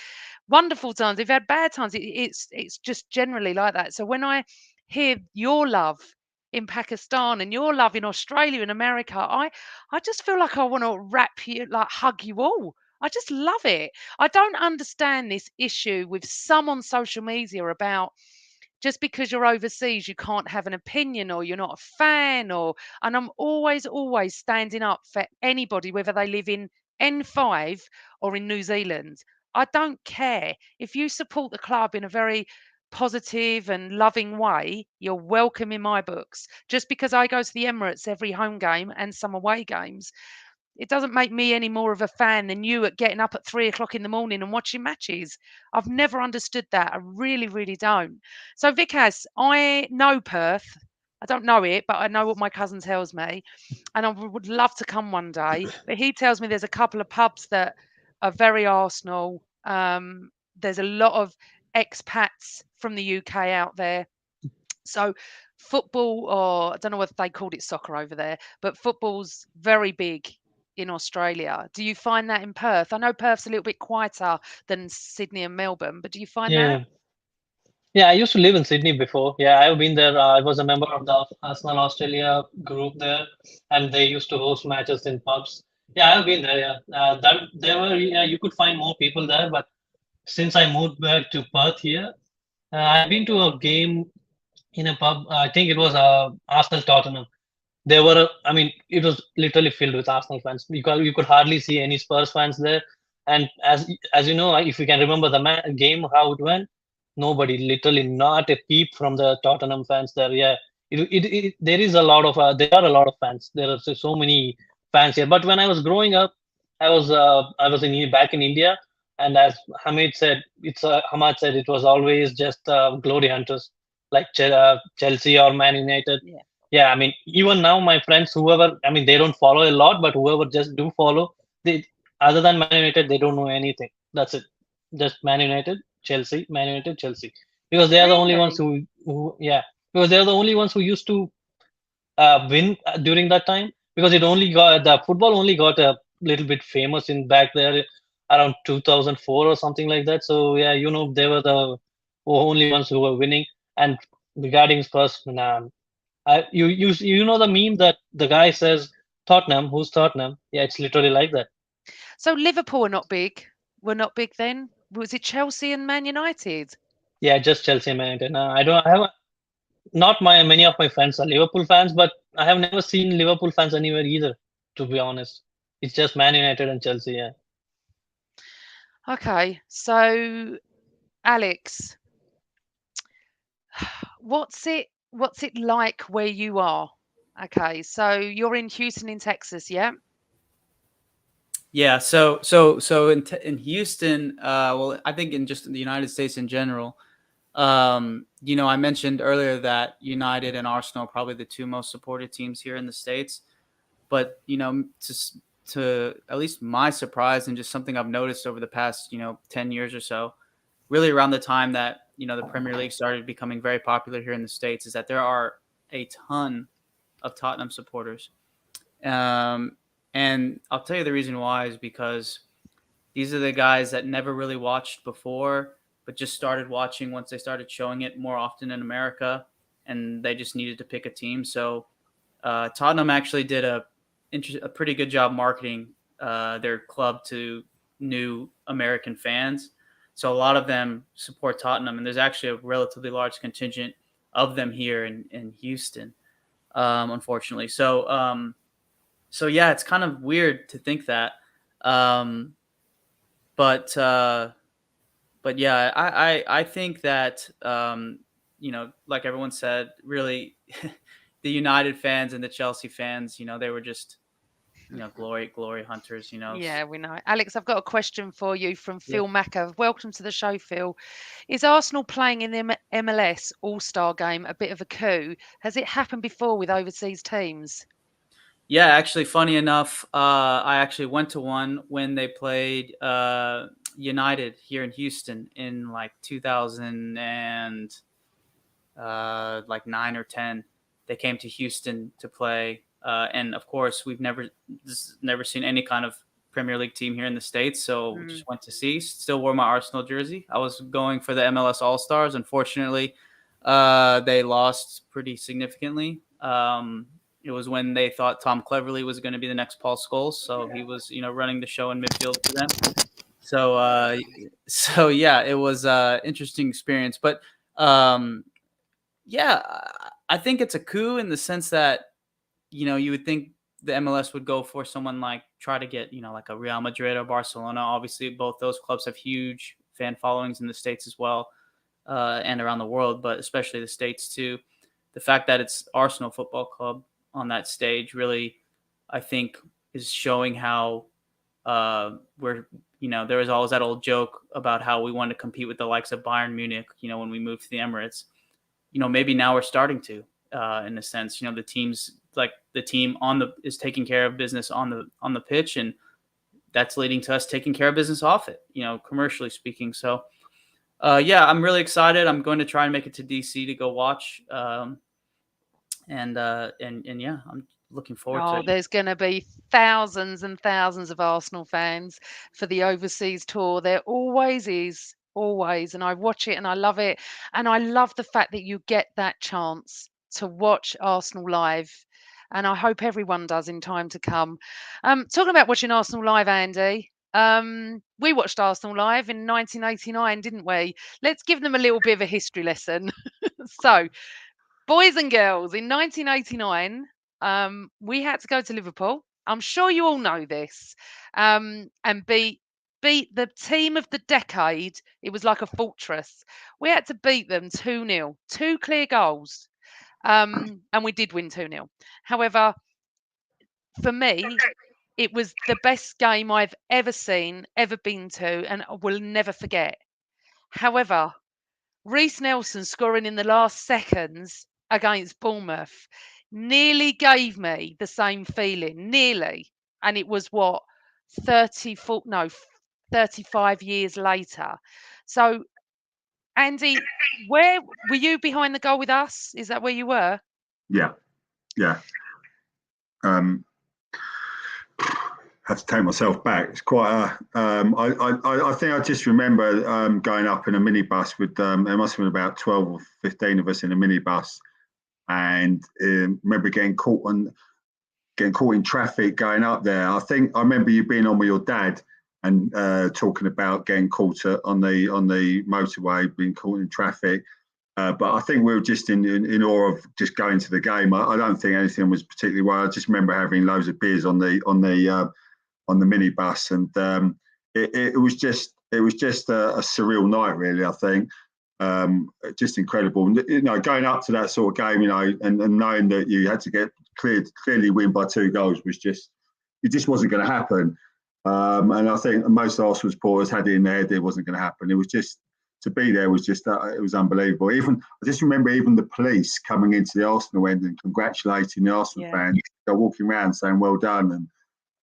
Speaker 1: wonderful times. We've had bad times. It's just generally like that. So when I hear your love in Pakistan and your love in Australia and America, I just feel like I want to wrap you, like hug you all. I just love it. I don't understand this issue with some on social media about just because you're overseas, you can't have an opinion or you're not a fan and I'm always standing up for anybody, whether they live in N5 or in New Zealand. I don't care. If you support the club in a very positive and loving way, you're welcome in my books. Just because I go to the Emirates every home game and some away games, it doesn't make me any more of a fan than you at getting up at 3 o'clock in the morning and watching matches. I've never understood that. I really, really don't. So, Vikas, I know Perth. I don't know it, but I know what my cousin tells me. And I would love to come one day. But he tells me there's a couple of pubs that are very Arsenal. There's a lot of expats from the UK out there. So football, or I don't know whether they called it soccer over there, but football's very big in Australia. Do you find that in Perth? I know Perth's a little bit quieter than Sydney and Melbourne, but do you find that?
Speaker 6: Yeah. Yeah, I used to live in Sydney before. Yeah, I've been there. I was a member of the Arsenal Australia group there, and they used to host matches in pubs. Yeah, I've been there. Yeah, that there were. Yeah, you could find more people there, but since I moved back to Perth here, I've been to a game in a pub. I think it was Arsenal Tottenham. There were, I mean, it was literally filled with Arsenal fans. You could hardly see any Spurs fans there. And as you know, if you can remember the game how it went, nobody, literally not a peep from the Tottenham fans there. Yeah, there is a lot of there are a lot of fans. There are so many fans here. But when I was growing up, I was back in India, and as Hamad said, it was always just glory hunters like Chelsea or Man United.
Speaker 1: Yeah.
Speaker 6: Yeah, I mean, even now, my friends, whoever, I mean, they don't follow a lot, but whoever just do follow, they, other than Man United, they don't know anything. That's it. Just Man United, Chelsea, Man United, Chelsea. Because they are the only ones
Speaker 1: Really?
Speaker 6: yeah, because they're the only ones who used to win during that time. Because the football only got a little bit famous in back there around 2004 or something like that. So, yeah, they were the only ones who were winning. And regarding Spurs, you know the meme that the guy says Tottenham, who's Tottenham? Yeah, it's literally like that.
Speaker 1: So Liverpool are not big. Were not big then? Was it Chelsea and Man United?
Speaker 6: Yeah, just Chelsea, Man United. I have not many of my friends are Liverpool fans, but I have never seen Liverpool fans anywhere either. To be honest, it's just Man United and Chelsea. Yeah.
Speaker 1: Okay. So Alex, what's it like where you are? Okay. So you're in Houston in Texas, yeah?
Speaker 2: Yeah, so in Houston, well, I think in just the United States in general, I mentioned earlier that United and Arsenal are probably the two most supported teams here in the States. But to at least my surprise and just something I've noticed over the past 10 years or so, really around the time that the Premier League started becoming very popular here in the States, is that there are a ton of Tottenham supporters. And I'll tell you the reason why is because these are the guys that never really watched before, but just started watching once they started showing it more often in America, and they just needed to pick a team. So Tottenham actually did a pretty good job marketing their club to new American fans. So a lot of them support Tottenham, and there's actually a relatively large contingent of them here in Houston, unfortunately. So yeah, it's kind of weird to think that, um, but yeah, I think that like everyone said, really, the United fans and the Chelsea fans, they were just glory hunters.
Speaker 1: Yeah, we know. Alex, I've got a question for you from
Speaker 2: Yeah.
Speaker 1: Phil Macker. Welcome to the show, Phil. Is Arsenal playing in the MLS All-Star game a bit of a coup? Has it happened before with overseas teams?
Speaker 2: Yeah, actually, funny enough, I actually went to one when they played United here in Houston in like 2000 and like 9 or 10. They came to Houston to play, and of course, we've never seen any kind of Premier League team here in the States, so just went to see. Still wore my Arsenal jersey. I was going for the MLS All Stars. Unfortunately, they lost pretty significantly. It was when they thought Tom Cleverley was going to be the next Paul Scholes, so he was, running the show in midfield for them. So yeah, it was interesting experience. But yeah, I think it's a coup in the sense that you would think the MLS would go for someone like try to get like a Real Madrid or Barcelona. Obviously, both those clubs have huge fan followings in the States as well, and around the world, but especially the States too. The fact that it's Arsenal Football Club on that stage really, I think, is showing how we're, there was always that old joke about how we wanted to compete with the likes of Bayern Munich, when we moved to the Emirates. Maybe now we're starting to, in a sense, the teams, like the team is taking care of business on the pitch, and that's leading to us taking care of business off it, commercially speaking. So, yeah, I'm really excited. I'm going to try and make it to DC to go watch. And yeah, I'm looking forward to it.
Speaker 1: There's going to be thousands and thousands of Arsenal fans for the overseas tour. There always is, always. And I watch it and I love it. And I love the fact that you get that chance to watch Arsenal live. And I hope everyone does in time to come. Talking about watching Arsenal live, Andy, we watched Arsenal live in 1989, didn't we? Let's give them a little bit of a history lesson. So, boys and girls, in 1989, we had to go to Liverpool. I'm sure you all know this, and beat the team of the decade. It was like a fortress. We had to beat them 2-0, 2 clear goals, and we did win 2-0. However, for me, it was the best game I've ever seen, ever been to, and I will never forget. However, Reece Nelson scoring in the last seconds against Bournemouth nearly gave me the same feeling, nearly. And it was 35 years later. So, Andy, where were you behind the goal with us? Is that where you were?
Speaker 4: Yeah. Have to take myself back. It's quite a. I think I just remember going up in a minibus with. There must have been about 12 or 15 of us in a minibus, and remember getting caught in traffic going up there. I think I remember you being on with your dad and talking about getting caught on the motorway, being caught in traffic. But I think we were just in awe of just going to the game. I don't think anything was particularly well. I just remember having loads of beers on the minibus, and it was just a surreal night, really. I think just incredible. Going up to that sort of game, and knowing that you had to get clearly win by 2 goals was just wasn't going to happen. And I think most Arsenal supporters had it in their head it wasn't going to happen. It was just to be there was just it was unbelievable. I just remember even the police coming into the Arsenal end and congratulating the Arsenal fans. They're walking around saying well done,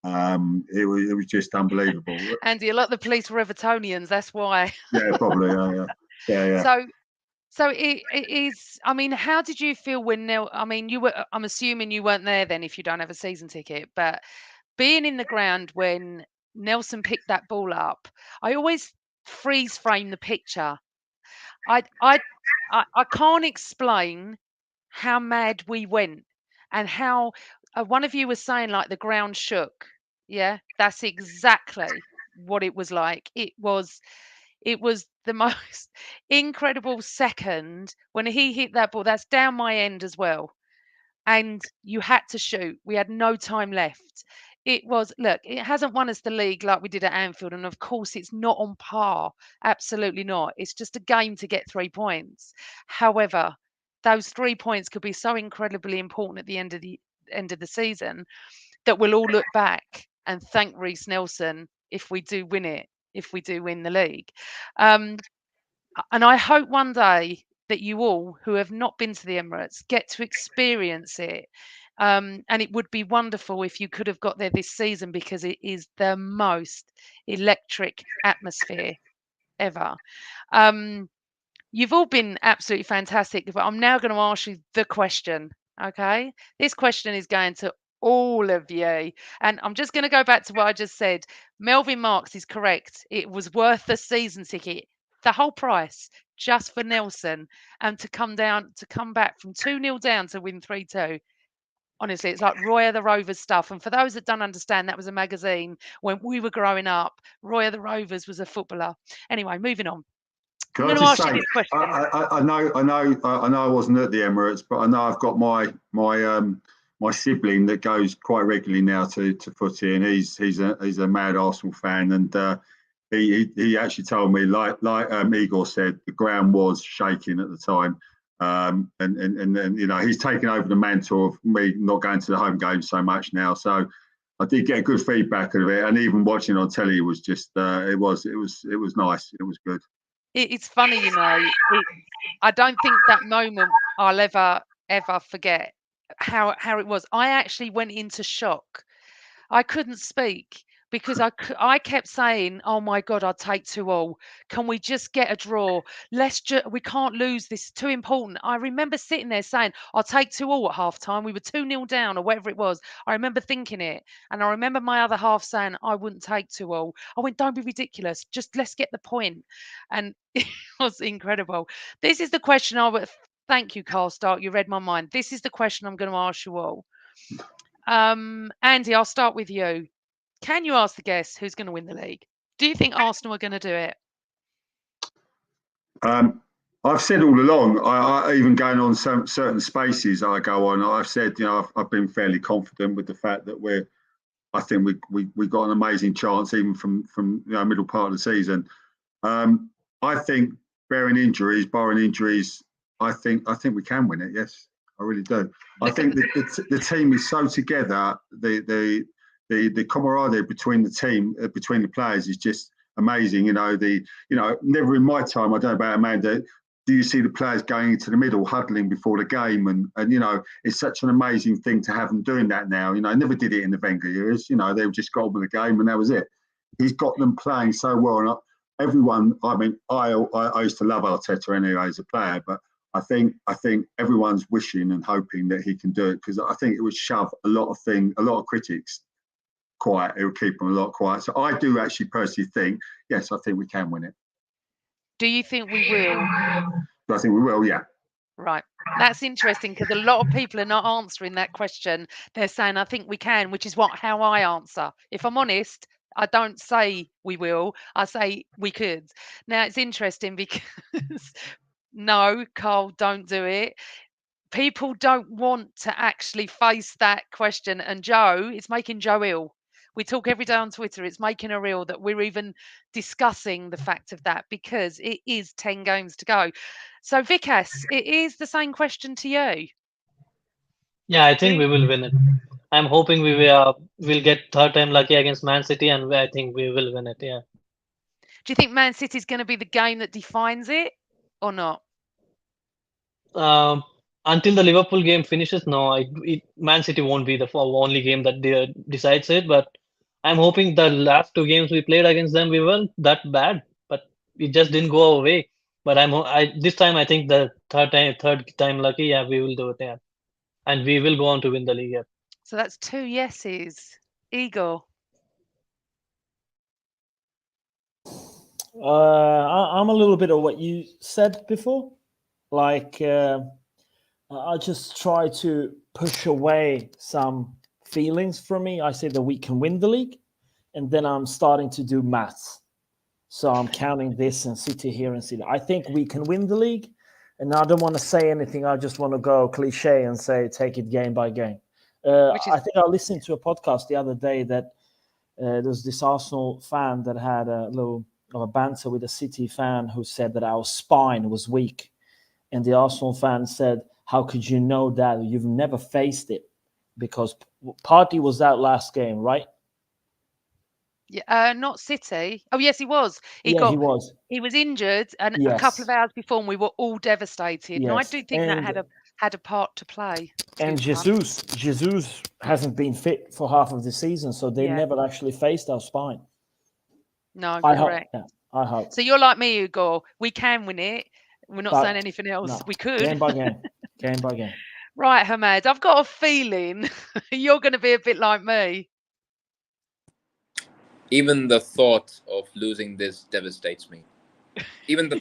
Speaker 4: and it was just unbelievable.
Speaker 1: Andy, a lot of the police were Evertonians. That's why.
Speaker 4: Yeah, probably. Yeah.
Speaker 1: So it is. I mean, how did you feel when you were. I'm assuming you weren't there then, if you don't have a season ticket. But being in the ground when Nelson picked that ball up, I always freeze frame the picture. I can't explain how mad we went and how one of you was saying like the ground shook. Yeah, that's exactly what it was like. It was the most incredible second when he hit that ball. That's down my end as well. And you had to shoot. We had no time left. It hasn't won us the league like we did at Anfield. And of course, it's not on par. Absolutely not. It's just a game to get 3 points. However, those 3 points could be so incredibly important at the end of the season. that we'll all look back and thank Reece Nelson if we do win it, if we do win the league. And I hope one day that you all who have not been to the Emirates get to experience it. And it would be wonderful if you could have got there this season, because it is the most electric atmosphere ever. You've all been absolutely fantastic, but I'm now going to ask you the question. Okay, this question is going to all of you, and I'm just going to go back to what I just said. Melvin Marks is correct. It was worth the season ticket, the whole price, just for Nelson, and to come back from 2-0 down to win 3-2. Honestly, it's like Roy of the Rovers stuff. And for those that don't understand, that was a magazine when we were growing up. Roy of the Rovers was a footballer. Anyway, moving on.
Speaker 4: Can I just say, I know I wasn't at the Emirates, but I know I've got my sibling that goes quite regularly now to footy, and he's a mad Arsenal fan, and he actually told me, like Igor said, the ground was shaking at the time, and you know, he's taken over the mantle of me not going to the home games so much now, so I did get good feedback of it, and even watching on telly was just it was nice, it was good.
Speaker 1: It's funny, you know. I don't think that moment I'll ever forget how it was. I actually went into shock. I couldn't speak because I kept saying, "Oh my God, I'd take 2-2. Can we just get a draw? We can't lose this. Too important." I remember sitting there saying, "I'll take 2-2 at half time." We were 2-0 down or whatever it was. I remember thinking it, and I remember my other half saying, "I wouldn't take 2-2." I went, "Don't be ridiculous. Just let's get the point." And it was incredible. This is the question I would. Thank you, Carl Stark. You read my mind. This is the question I'm going to ask you all. Andy, I'll start with you. Can you ask the guests who's going to win the league? Do you think Arsenal are going to do it?
Speaker 4: I've said all along, I even going on some certain spaces I go on, I've said, you know, I've been fairly confident with the fact that I think we got an amazing chance even from you know, middle part of the season. I think barring injuries, I think we can win it. Yes, I really do. I think the team is so together. The camaraderie between the team, between the players, is just amazing. You know, never in my time, I don't know about Amanda, do you see the players going into the middle, huddling before the game, and you know, it's such an amazing thing to have them doing that now. You know, I never did it in the Wenger years. You know, they just got on with the game and that was it. He's got them playing so well, and everyone. I mean, I used to love Arteta anyway as a player, but I think everyone's wishing and hoping that he can do it, because I think it would shove a lot of critics quiet. It would keep them a lot quiet. So I do actually personally think, yes, I think we can win it.
Speaker 1: Do you think we will?
Speaker 4: I think we will, yeah.
Speaker 1: Right. That's interesting, because a lot of people are not answering that question. They're saying, I think we can, which is how I answer. If I'm honest, I don't say we will. I say we could. Now, it's interesting because no, Carl, don't do it. People don't want to actually face that question. And Joe, it's making Joe ill. We talk every day on Twitter. It's making her ill that we're even discussing the fact of that, because it is 10 games to go. So, Vikas, it is the same question to you.
Speaker 6: Yeah, I think we will win it. I'm hoping we'll get third time lucky against Man City, and I think we will win it. Yeah.
Speaker 1: Do you think Man City is going to be the game that defines it, or not?
Speaker 6: Until the Liverpool game finishes, no, Man City won't be the only game that decides it. But I'm hoping the last two games we played against them, we weren't that bad, but it just didn't go away. But this time I think the third time lucky, yeah, we will do it, yeah, and we will go on to win the league. Yeah.
Speaker 1: So that's 2 yeses. Igor.
Speaker 3: I'm a little bit of what you said before. Like, I just try to push away some feelings from me. I say that we can win the league, and then I'm starting to do maths. So I'm counting this and City here and City. I think we can win the league, and I don't want to say anything. I just want to go cliche and say take it game by game. I think I listened to a podcast the other day that there was this Arsenal fan that had a little of a banter with a City fan who said that our spine was weak. And the Arsenal fan said, how could you know that? You've never faced it. because Partey was out last game, right?
Speaker 1: Yeah, not City. Oh yes, he was.
Speaker 3: He was.
Speaker 1: He was injured, and a couple of
Speaker 3: Yes.
Speaker 1: hours before, and we were all devastated. And I
Speaker 3: Yes.
Speaker 1: do think that had a part to play.
Speaker 3: And Jesus hasn't been fit for half of the season, so they never actually faced our spine.
Speaker 1: No,
Speaker 3: I
Speaker 1: correct.
Speaker 3: hope. Yeah, I hope.
Speaker 1: So you're like me, Hugo. We can win it. We're not saying anything else.
Speaker 3: No,
Speaker 1: we could.
Speaker 3: game by game. Game by game.
Speaker 1: Right, Hamad, I've got a feeling you're going to be a bit like me.
Speaker 5: Even the thought of losing this devastates me. Even the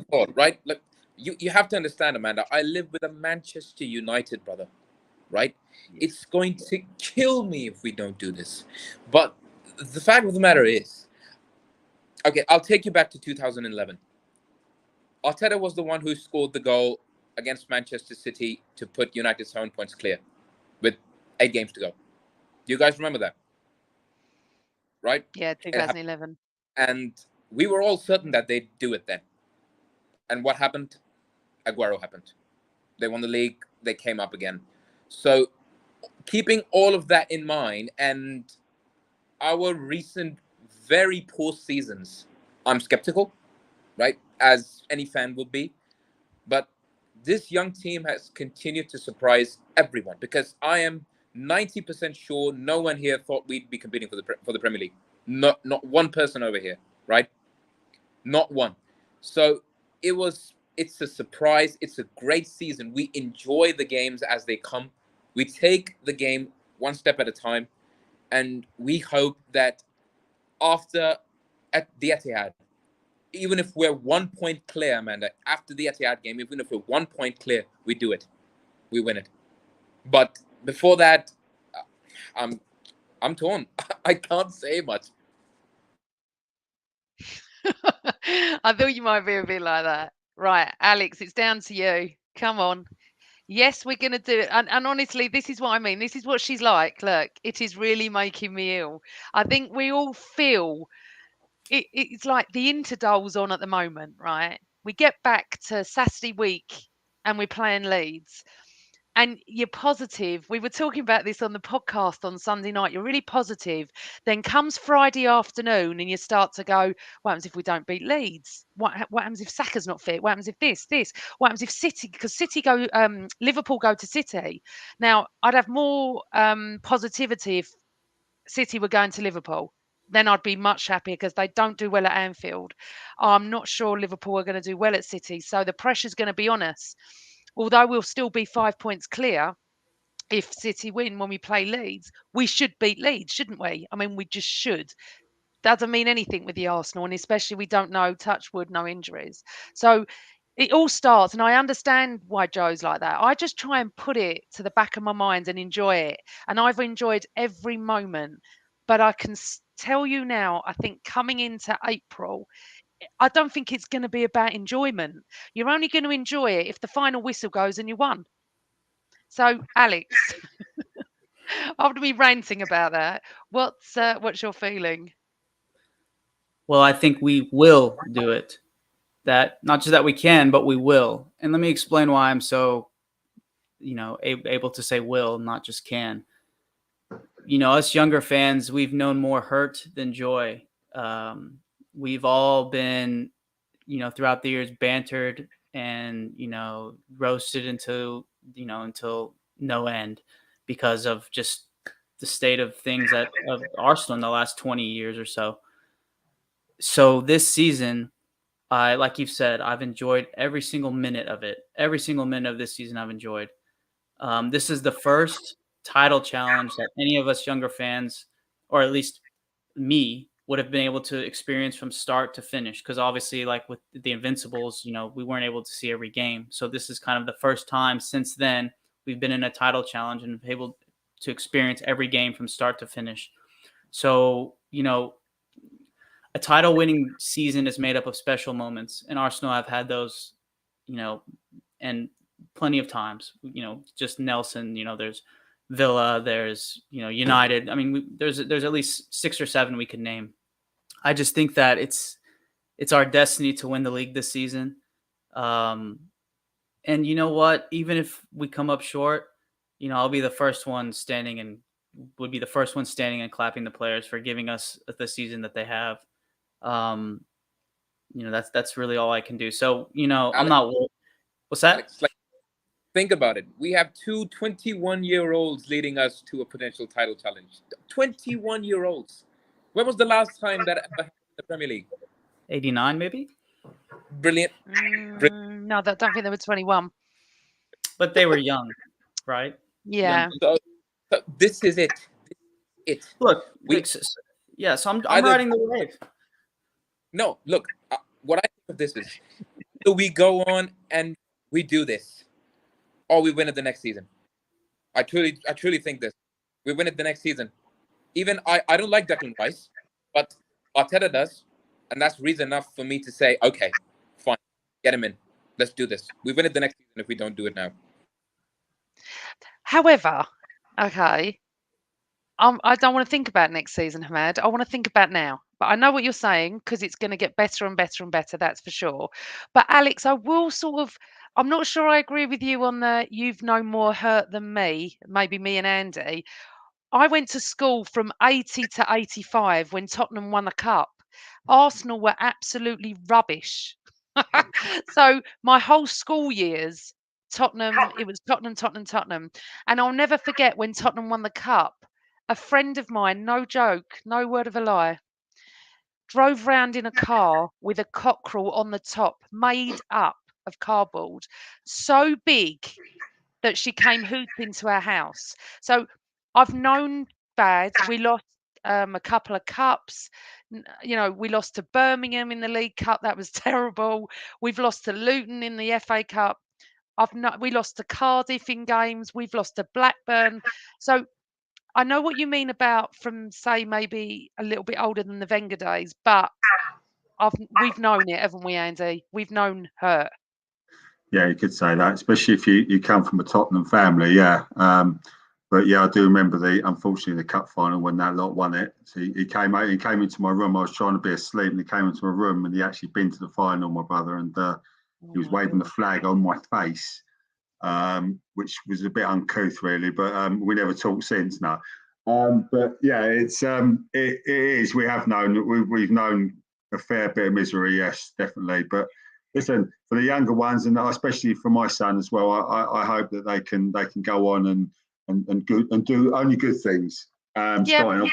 Speaker 5: thought, right? Look, you have to understand, Amanda. I live with a Manchester United brother, right? It's going to kill me if we don't do this. But the fact of the matter is, okay, I'll take you back to 2011. Arteta was the one who scored the goal against Manchester City to put United's 7 points clear with 8 games to go. Do you guys remember that? Right?
Speaker 1: Yeah, 2011.
Speaker 5: And we were all certain that they'd do it then. And what happened? Aguero happened. They won the league. They came up again. So keeping all of that in mind and our recent very poor seasons, I'm skeptical, right? As any fan would be. But this young team has continued to surprise everyone because I am 90% sure no one here thought we'd be competing for the Premier League. Not one person over here, right? Not one. So it's a surprise. It's a great season. We enjoy the games as they come. We take the game one step at a time, and we hope that after at the Etihad, even if we're 1 point clear, Amanda, after the Etihad game, even if we're 1 point clear, we do it. We win it. But before that, I'm torn. I can't say much.
Speaker 1: I thought you might be a bit like that. Right, Alex, it's down to you. Come on. Yes, we're going to do it. And honestly, this is what I mean. This is what she's like. Look, it is really making me ill. I think we all feel it's like the Interdole's on at the moment, right? We get back to Saturday week and we're playing Leeds. And you're positive. We were talking about this on the podcast on Sunday night. You're really positive. Then comes Friday afternoon and you start to go, what happens if we don't beat Leeds? What happens if Saka's not fit? What happens if this? What happens if City, because Liverpool go to City. Now, I'd have more positivity if City were going to Liverpool. Then I'd be much happier because they don't do well at Anfield. I'm not sure Liverpool are going to do well at City. So the pressure's going to be on us. Although we'll still be 5 points clear if City win when we play Leeds, we should beat Leeds, shouldn't we? I mean, we just should. Doesn't mean anything with the Arsenal, and especially we don't know, touch wood, no injuries. So it all starts, and I understand why Joe's like that. I just try and put it to the back of my mind and enjoy it. And I've enjoyed every moment. But I can tell you now, I think coming into April, I don't think it's going to be about enjoyment. You're only going to enjoy it if the final whistle goes and you won. So, Alex, after me ranting about that, what's your feeling?
Speaker 2: Well, I think we will do it. That not just that we can, but we will. And let me explain why I'm so, able to say will, not just can. Us younger fans, we've known more hurt than joy. We've all been, throughout the years bantered and, roasted until no end because of just the state of things of Arsenal in the last 20 years or so. So this season, like you've said, I've enjoyed every single minute of it. Every single minute of this season I've enjoyed. This is the first title challenge that any of us younger fans, or at least me, would have been able to experience from start to finish. Because obviously, like with the Invincibles, we weren't able to see every game. So this is kind of the first time since then we've been in a title challenge and able to experience every game from start to finish. So, a title winning season is made up of special moments, and Arsenal have had those, and plenty of times, just Nelson, there's Villa, there's, United. I mean, there's at least 6 or 7 we could name. I just think that it's our destiny to win the league this season. And you know what? Even if we come up short, I'll be the first one standing and would be the first one standing and clapping the players for giving us the season that they have. That's really all I can do. So,
Speaker 5: Alex,
Speaker 2: I'm not. What's that?
Speaker 5: Alex, think about it. We have two 21-year-olds leading us to a potential title challenge. 21-year-olds. When was the last time that ever happened in the Premier League?
Speaker 2: 89, maybe.
Speaker 5: Brilliant.
Speaker 1: No, I don't think they were 21.
Speaker 2: But they were young, right?
Speaker 1: Yeah.
Speaker 5: So this is it.
Speaker 2: Look, so I'm riding the wave.
Speaker 5: No, look, what I think of this is, do we go on and we do this, or we win it the next season? I truly think this. We win it the next season. Even I don't like Declan Rice, but Arteta does, and that's reason enough for me to say, okay, fine, get him in. Let's do this. We win it the next season if we don't do it now.
Speaker 1: However, okay, I don't want to think about next season, Hamad. I want to think about now. But I know what you're saying because it's going to get better and better and better. That's for sure. But Alex, I'm not sure I agree with you on the you've no more hurt than me, maybe me and Andy. I went to school from 80 to 85 when Tottenham won the cup. Arsenal were absolutely rubbish. So my whole school years, it was Tottenham. And I'll never forget when Tottenham won the cup. A friend of mine, no joke, no word of a lie, drove round in a car with a cockerel on the top, made up of cardboard, so big that she came hooping to our house. So I've known bad. We lost a couple of cups. We lost to Birmingham in the League Cup. That was terrible. We've lost to Luton in the FA Cup. We lost to Cardiff in games. We've lost to Blackburn. So I know what you mean about from, say, maybe a little bit older than the Wenger days, but we've known it, haven't we, Andy? We've known hurt.
Speaker 4: Yeah, you could say that, especially if you come from a Tottenham family. Yeah. But yeah, I do remember unfortunately the cup final when that lot won it. So he came into my room. I was trying to be asleep, and he came into my room, and he actually been to the final, my brother, and he was waving the flag on my face, which was a bit uncouth, really. But we never talked since now. But yeah, it is. We have known. We've known a fair bit of misery. Yes, definitely. But listen, for the younger ones, and especially for my son as well, I hope that they can go on and do only good things. Starting off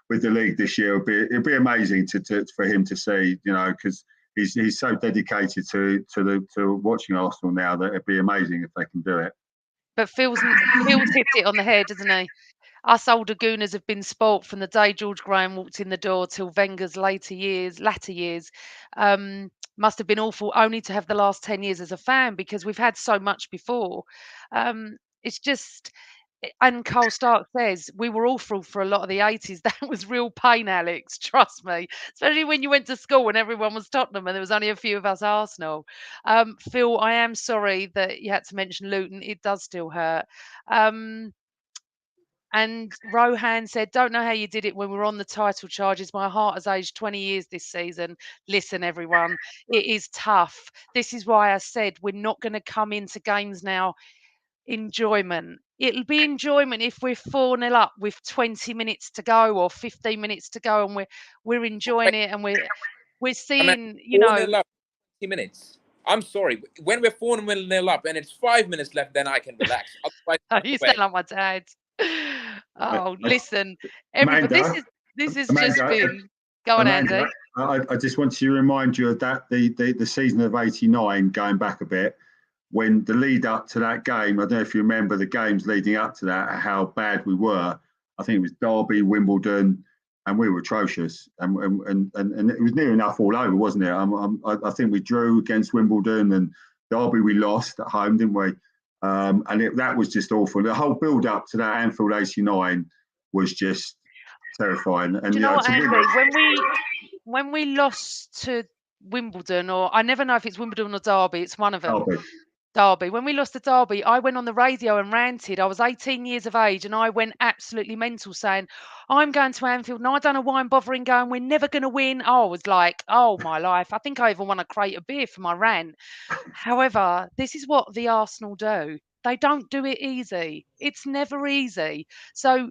Speaker 4: with the league this year, it'll be amazing for him to see, because he's so dedicated to watching Arsenal now that it'd be amazing if they can do it.
Speaker 1: But Phil's hit it on the head, doesn't he? Us older Gooners have been spoilt from the day George Graham walked in the door till Wenger's latter years. Must have been awful only to have the last 10 years as a fan, because we've had so much before. It's just, and Carl Stark says, we were awful for a lot of the 80s. That was real pain, Alex, trust me. Especially when you went to school and everyone was Tottenham and there was only a few of us Arsenal. Phil, I am sorry that you had to mention Luton. It does still hurt. And Rohan said, don't know how you did it when we were on the title charges. My heart has aged 20 years this season. Listen, everyone, it is tough. This is why I said we're not going to come into games now enjoyment. It'll be enjoyment if we're 4-0 up with 20 minutes to go or 15 minutes to go, and we're enjoying it, and we're seeing,
Speaker 5: 4-0 up, 20 minutes. I'm sorry. When we're 4-0 up and it's 5 minutes left, then I can relax.
Speaker 1: You sound like my dad. Oh, listen, everybody, this is just been. Go on, Andy.
Speaker 4: I just want to remind you of that the season of '89, going back a bit, when the lead up to that game. I don't know if you remember the games leading up to that, how bad we were. I think it was Derby, Wimbledon, and we were atrocious. And it was near enough all over, wasn't it? I think we drew against Wimbledon, and Derby we lost at home, didn't we? That was just awful. The whole build up to that Anfield '89 was just terrifying. And
Speaker 1: do you know what, Andy? When we lost to Wimbledon, or I never know if it's Wimbledon or Derby, it's one of them. Derby. When we lost to Derby, I went on the radio and ranted. I was 18 years of age, and I went absolutely mental, saying, I'm going to Anfield and I don't know why I'm bothering going. We're never going to win. I was like, oh, my life. I think I even won a crate of beer for my rant. However, this is what the Arsenal do. They don't do it easy. It's never easy. So,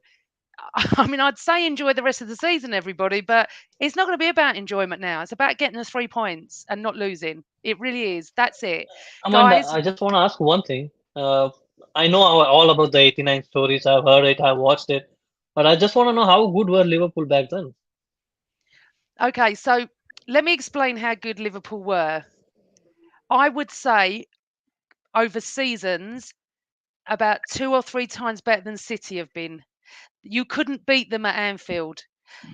Speaker 1: I mean, I'd say enjoy the rest of the season, everybody, but it's not going to be about enjoyment now. It's about getting the 3 points and not losing. It really is. That's it.
Speaker 6: Amanda,
Speaker 1: Guys,
Speaker 6: I just want to ask one thing. I know all about the 89 stories. I've heard it. I've watched it. But I just want to know how good were Liverpool back then?
Speaker 1: okay, so let me explain how good Liverpool were. I would say over seasons, about 2 or 3 times better than City have been. You couldn't beat them at Anfield.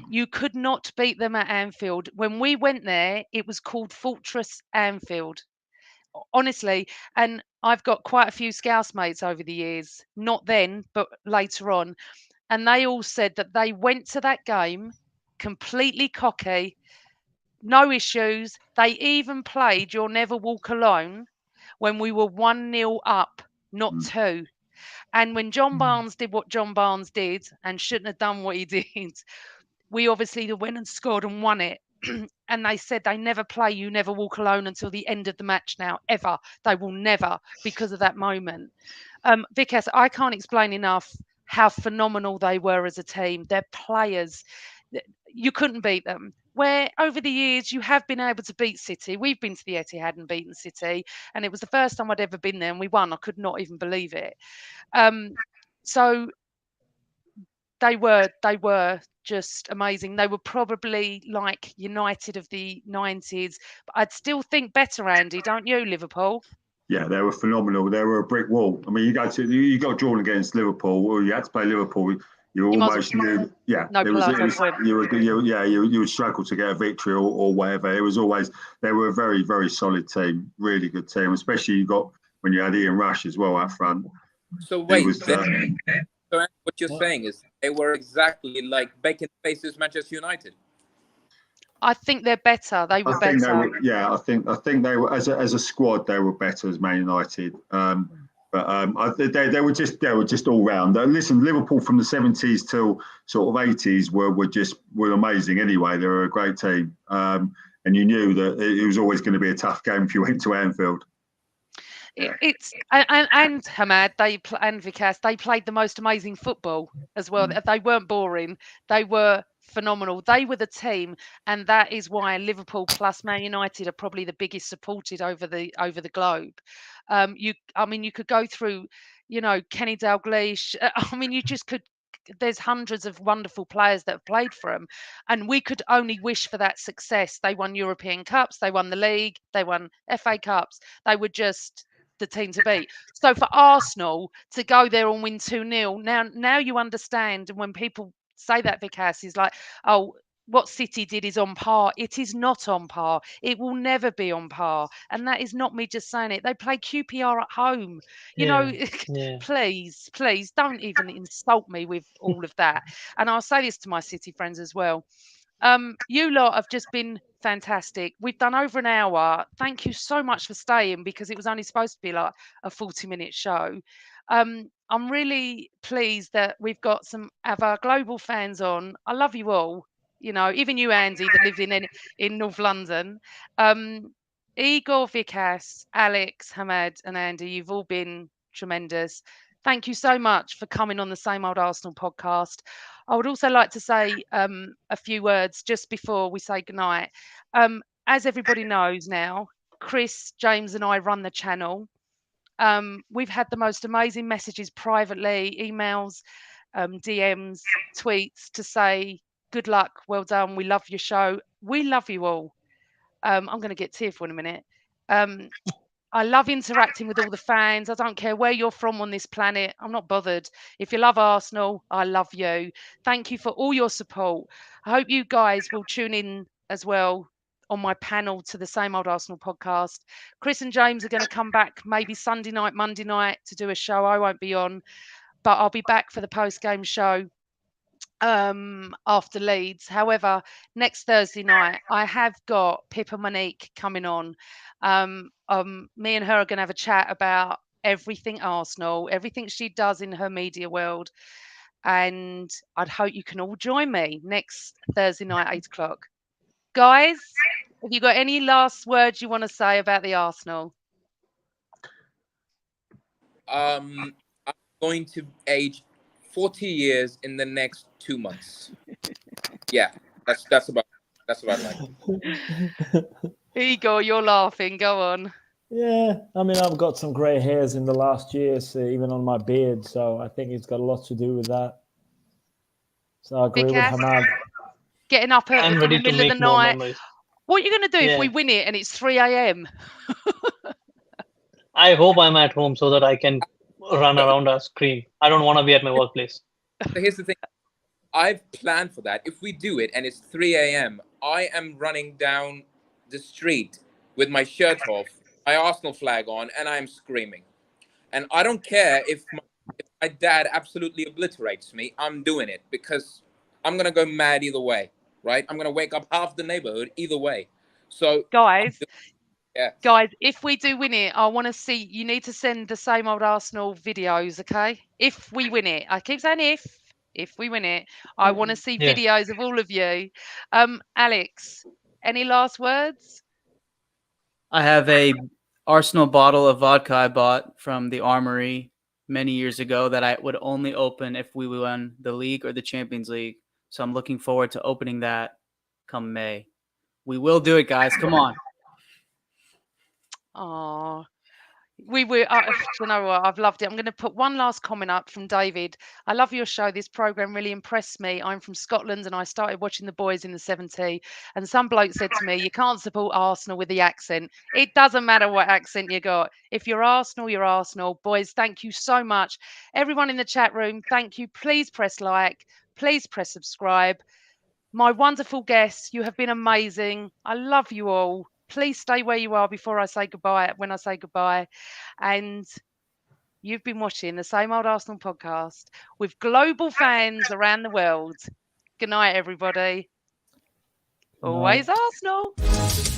Speaker 1: You could not beat them at Anfield. When we went there, it was called Fortress Anfield. Honestly, and I've got quite a few Scouse mates over the years, not then, but later on, and they all said that they went to that game completely cocky, no issues. They even played You'll Never Walk Alone when we were 1-0 up, not 2. And when John Barnes did what John Barnes did and shouldn't have done what he did, we obviously went and scored and won it. And they said they never play You Never Walk Alone until the end of the match now, ever. They will never, because of that moment. Vikas, I can't explain enough how phenomenal they were as a team. Their players, you couldn't beat them. Where over the years you have been able to beat City. We've been to the Etihad and beaten City, and it was the first time I'd ever been there, and we won. I could not even believe it. So they were just amazing. They were probably like United of the 90s, but I'd still think better, Andy, don't you, Liverpool?
Speaker 4: Yeah, they were phenomenal. They were a brick wall. I mean, you got drawn against Liverpool, or you had to play Liverpool. You almost knew, yeah,
Speaker 1: no point.
Speaker 4: you would struggle to get a victory or whatever. It was always they were a very, very solid team, really good team. Especially you got when you had Ian Rush as well up front.
Speaker 5: So wait,
Speaker 4: was,
Speaker 5: so what you're saying is they were exactly like Bacon faces Manchester United.
Speaker 1: I think they're better. They were better.
Speaker 4: I think they were as a squad they were better as Man United. But they were just all round. Listen, Liverpool from the 70s till sort of 80s were amazing. Anyway, they were a great team, and you knew that it was always going to be a tough game if you went to Anfield.
Speaker 1: It's and Hamad and Vikas, they played the most amazing football as well. They weren't boring. They were phenomenal. They were the team, and that is why Liverpool plus Man United are probably the biggest supported over the globe. You could go through, Kenny Dalglish. I mean, you just could. There's hundreds of wonderful players that have played for them, and we could only wish for that success. They won European Cups, they won the league, they won FA Cups. They were just the team to beat. So for Arsenal to go there and win 2-0, now you understand. And when people say that, Vikas, is like, oh, what City did is on par. It is not on par. It will never be on par. And that is not me just saying it. They play QPR at home. Please don't even insult me with all of that. And I'll say this to my City friends as well. You lot have just been fantastic. We've done over an hour. Thank you so much for staying because it was only supposed to be like a 40-minute show. I'm really pleased that we've got some of our global fans on. I love you all. Even you, Andy, that lives in North London. Igor, Vikas, Alex, Hamad, and Andy, you've all been tremendous. Thank you so much for coming on the Same Old Arsenal podcast. I would also like to say a few words just before we say goodnight. As everybody knows now, Chris, James, and I run the channel. We've had the most amazing messages privately, emails, DMs, tweets to say good luck, well done, we love your show. We love you all. I'm going to get tearful in a minute. I love interacting with all the fans. I don't care where you're from on this planet. I'm not bothered. If you love Arsenal, I love you. Thank you for all your support. I hope you guys will tune in as well on my panel to the Same Old Arsenal podcast. Chris and James are going to come back maybe Sunday night, Monday night to do a show. I won't be on, but I'll be back for the post-game show after Leeds. However, next Thursday night, I have got Pippa Monique coming on. Me and her are going to have a chat about everything Arsenal, everything she does in her media world. And I'd hope you can all join me next Thursday night, 8 o'clock. Guys, have you got any last words you want to say about the Arsenal?
Speaker 5: I'm going to age 40 years in the next 2 months. Yeah, that's about like.
Speaker 1: Igor, you're laughing. Go on.
Speaker 3: Yeah, I mean, I've got some grey hairs in the last years, even on my beard, so I think it's got a lot to do with that. So I agree with
Speaker 1: Vikas,
Speaker 3: Hamad.
Speaker 1: getting up
Speaker 6: I'm
Speaker 1: in
Speaker 6: ready
Speaker 1: the
Speaker 6: to
Speaker 1: middle of
Speaker 6: make
Speaker 1: the
Speaker 6: more
Speaker 1: night.
Speaker 6: memories.
Speaker 1: What are you going to do if we
Speaker 6: Yeah.
Speaker 1: win it and it's 3 a.m.?
Speaker 6: I hope I'm at home so that I can run around and scream. I don't want to be at my workplace.
Speaker 5: So here's the thing. I've planned for that. If we do it and it's 3 a.m., I am running down the street with my shirt off, my Arsenal flag on, and I'm screaming. And I don't care if my dad absolutely obliterates me. I'm doing it because I'm going to go mad either way, right? I'm going to wake up half the neighborhood either way. So,
Speaker 1: Guys,
Speaker 5: yeah.
Speaker 1: Guys, if we do win it, I want to see. You need to send the same old Arsenal videos, okay? If we win it, I keep saying if we win it, I want to see
Speaker 6: Yeah.
Speaker 1: videos of all of you. Alex, any last words?
Speaker 2: I have a Arsenal bottle of vodka I bought from the Armory many years ago that I would only open if we won the league or the Champions League. So I'm looking forward to opening that come May. We will do it, guys. Come on.
Speaker 1: Oh, we were. Do you know what? I've loved it. I'm going to put one last comment up from David. I love your show. This program really impressed me. I'm from Scotland and I started watching the boys in the 70s. And some bloke said to me, "You can't support Arsenal with the accent. It doesn't matter what accent you got. If you're Arsenal, you're Arsenal." Boys, thank you so much. Everyone in the chat room, thank you. Please press like. Please press subscribe. My wonderful guests, you have been amazing. I love you all. Please stay where you are before I say goodbye, when I say goodbye. And you've been watching the Same Old Arsenal podcast with global fans around the world. Good night, everybody.
Speaker 3: Good night.
Speaker 1: Always Arsenal.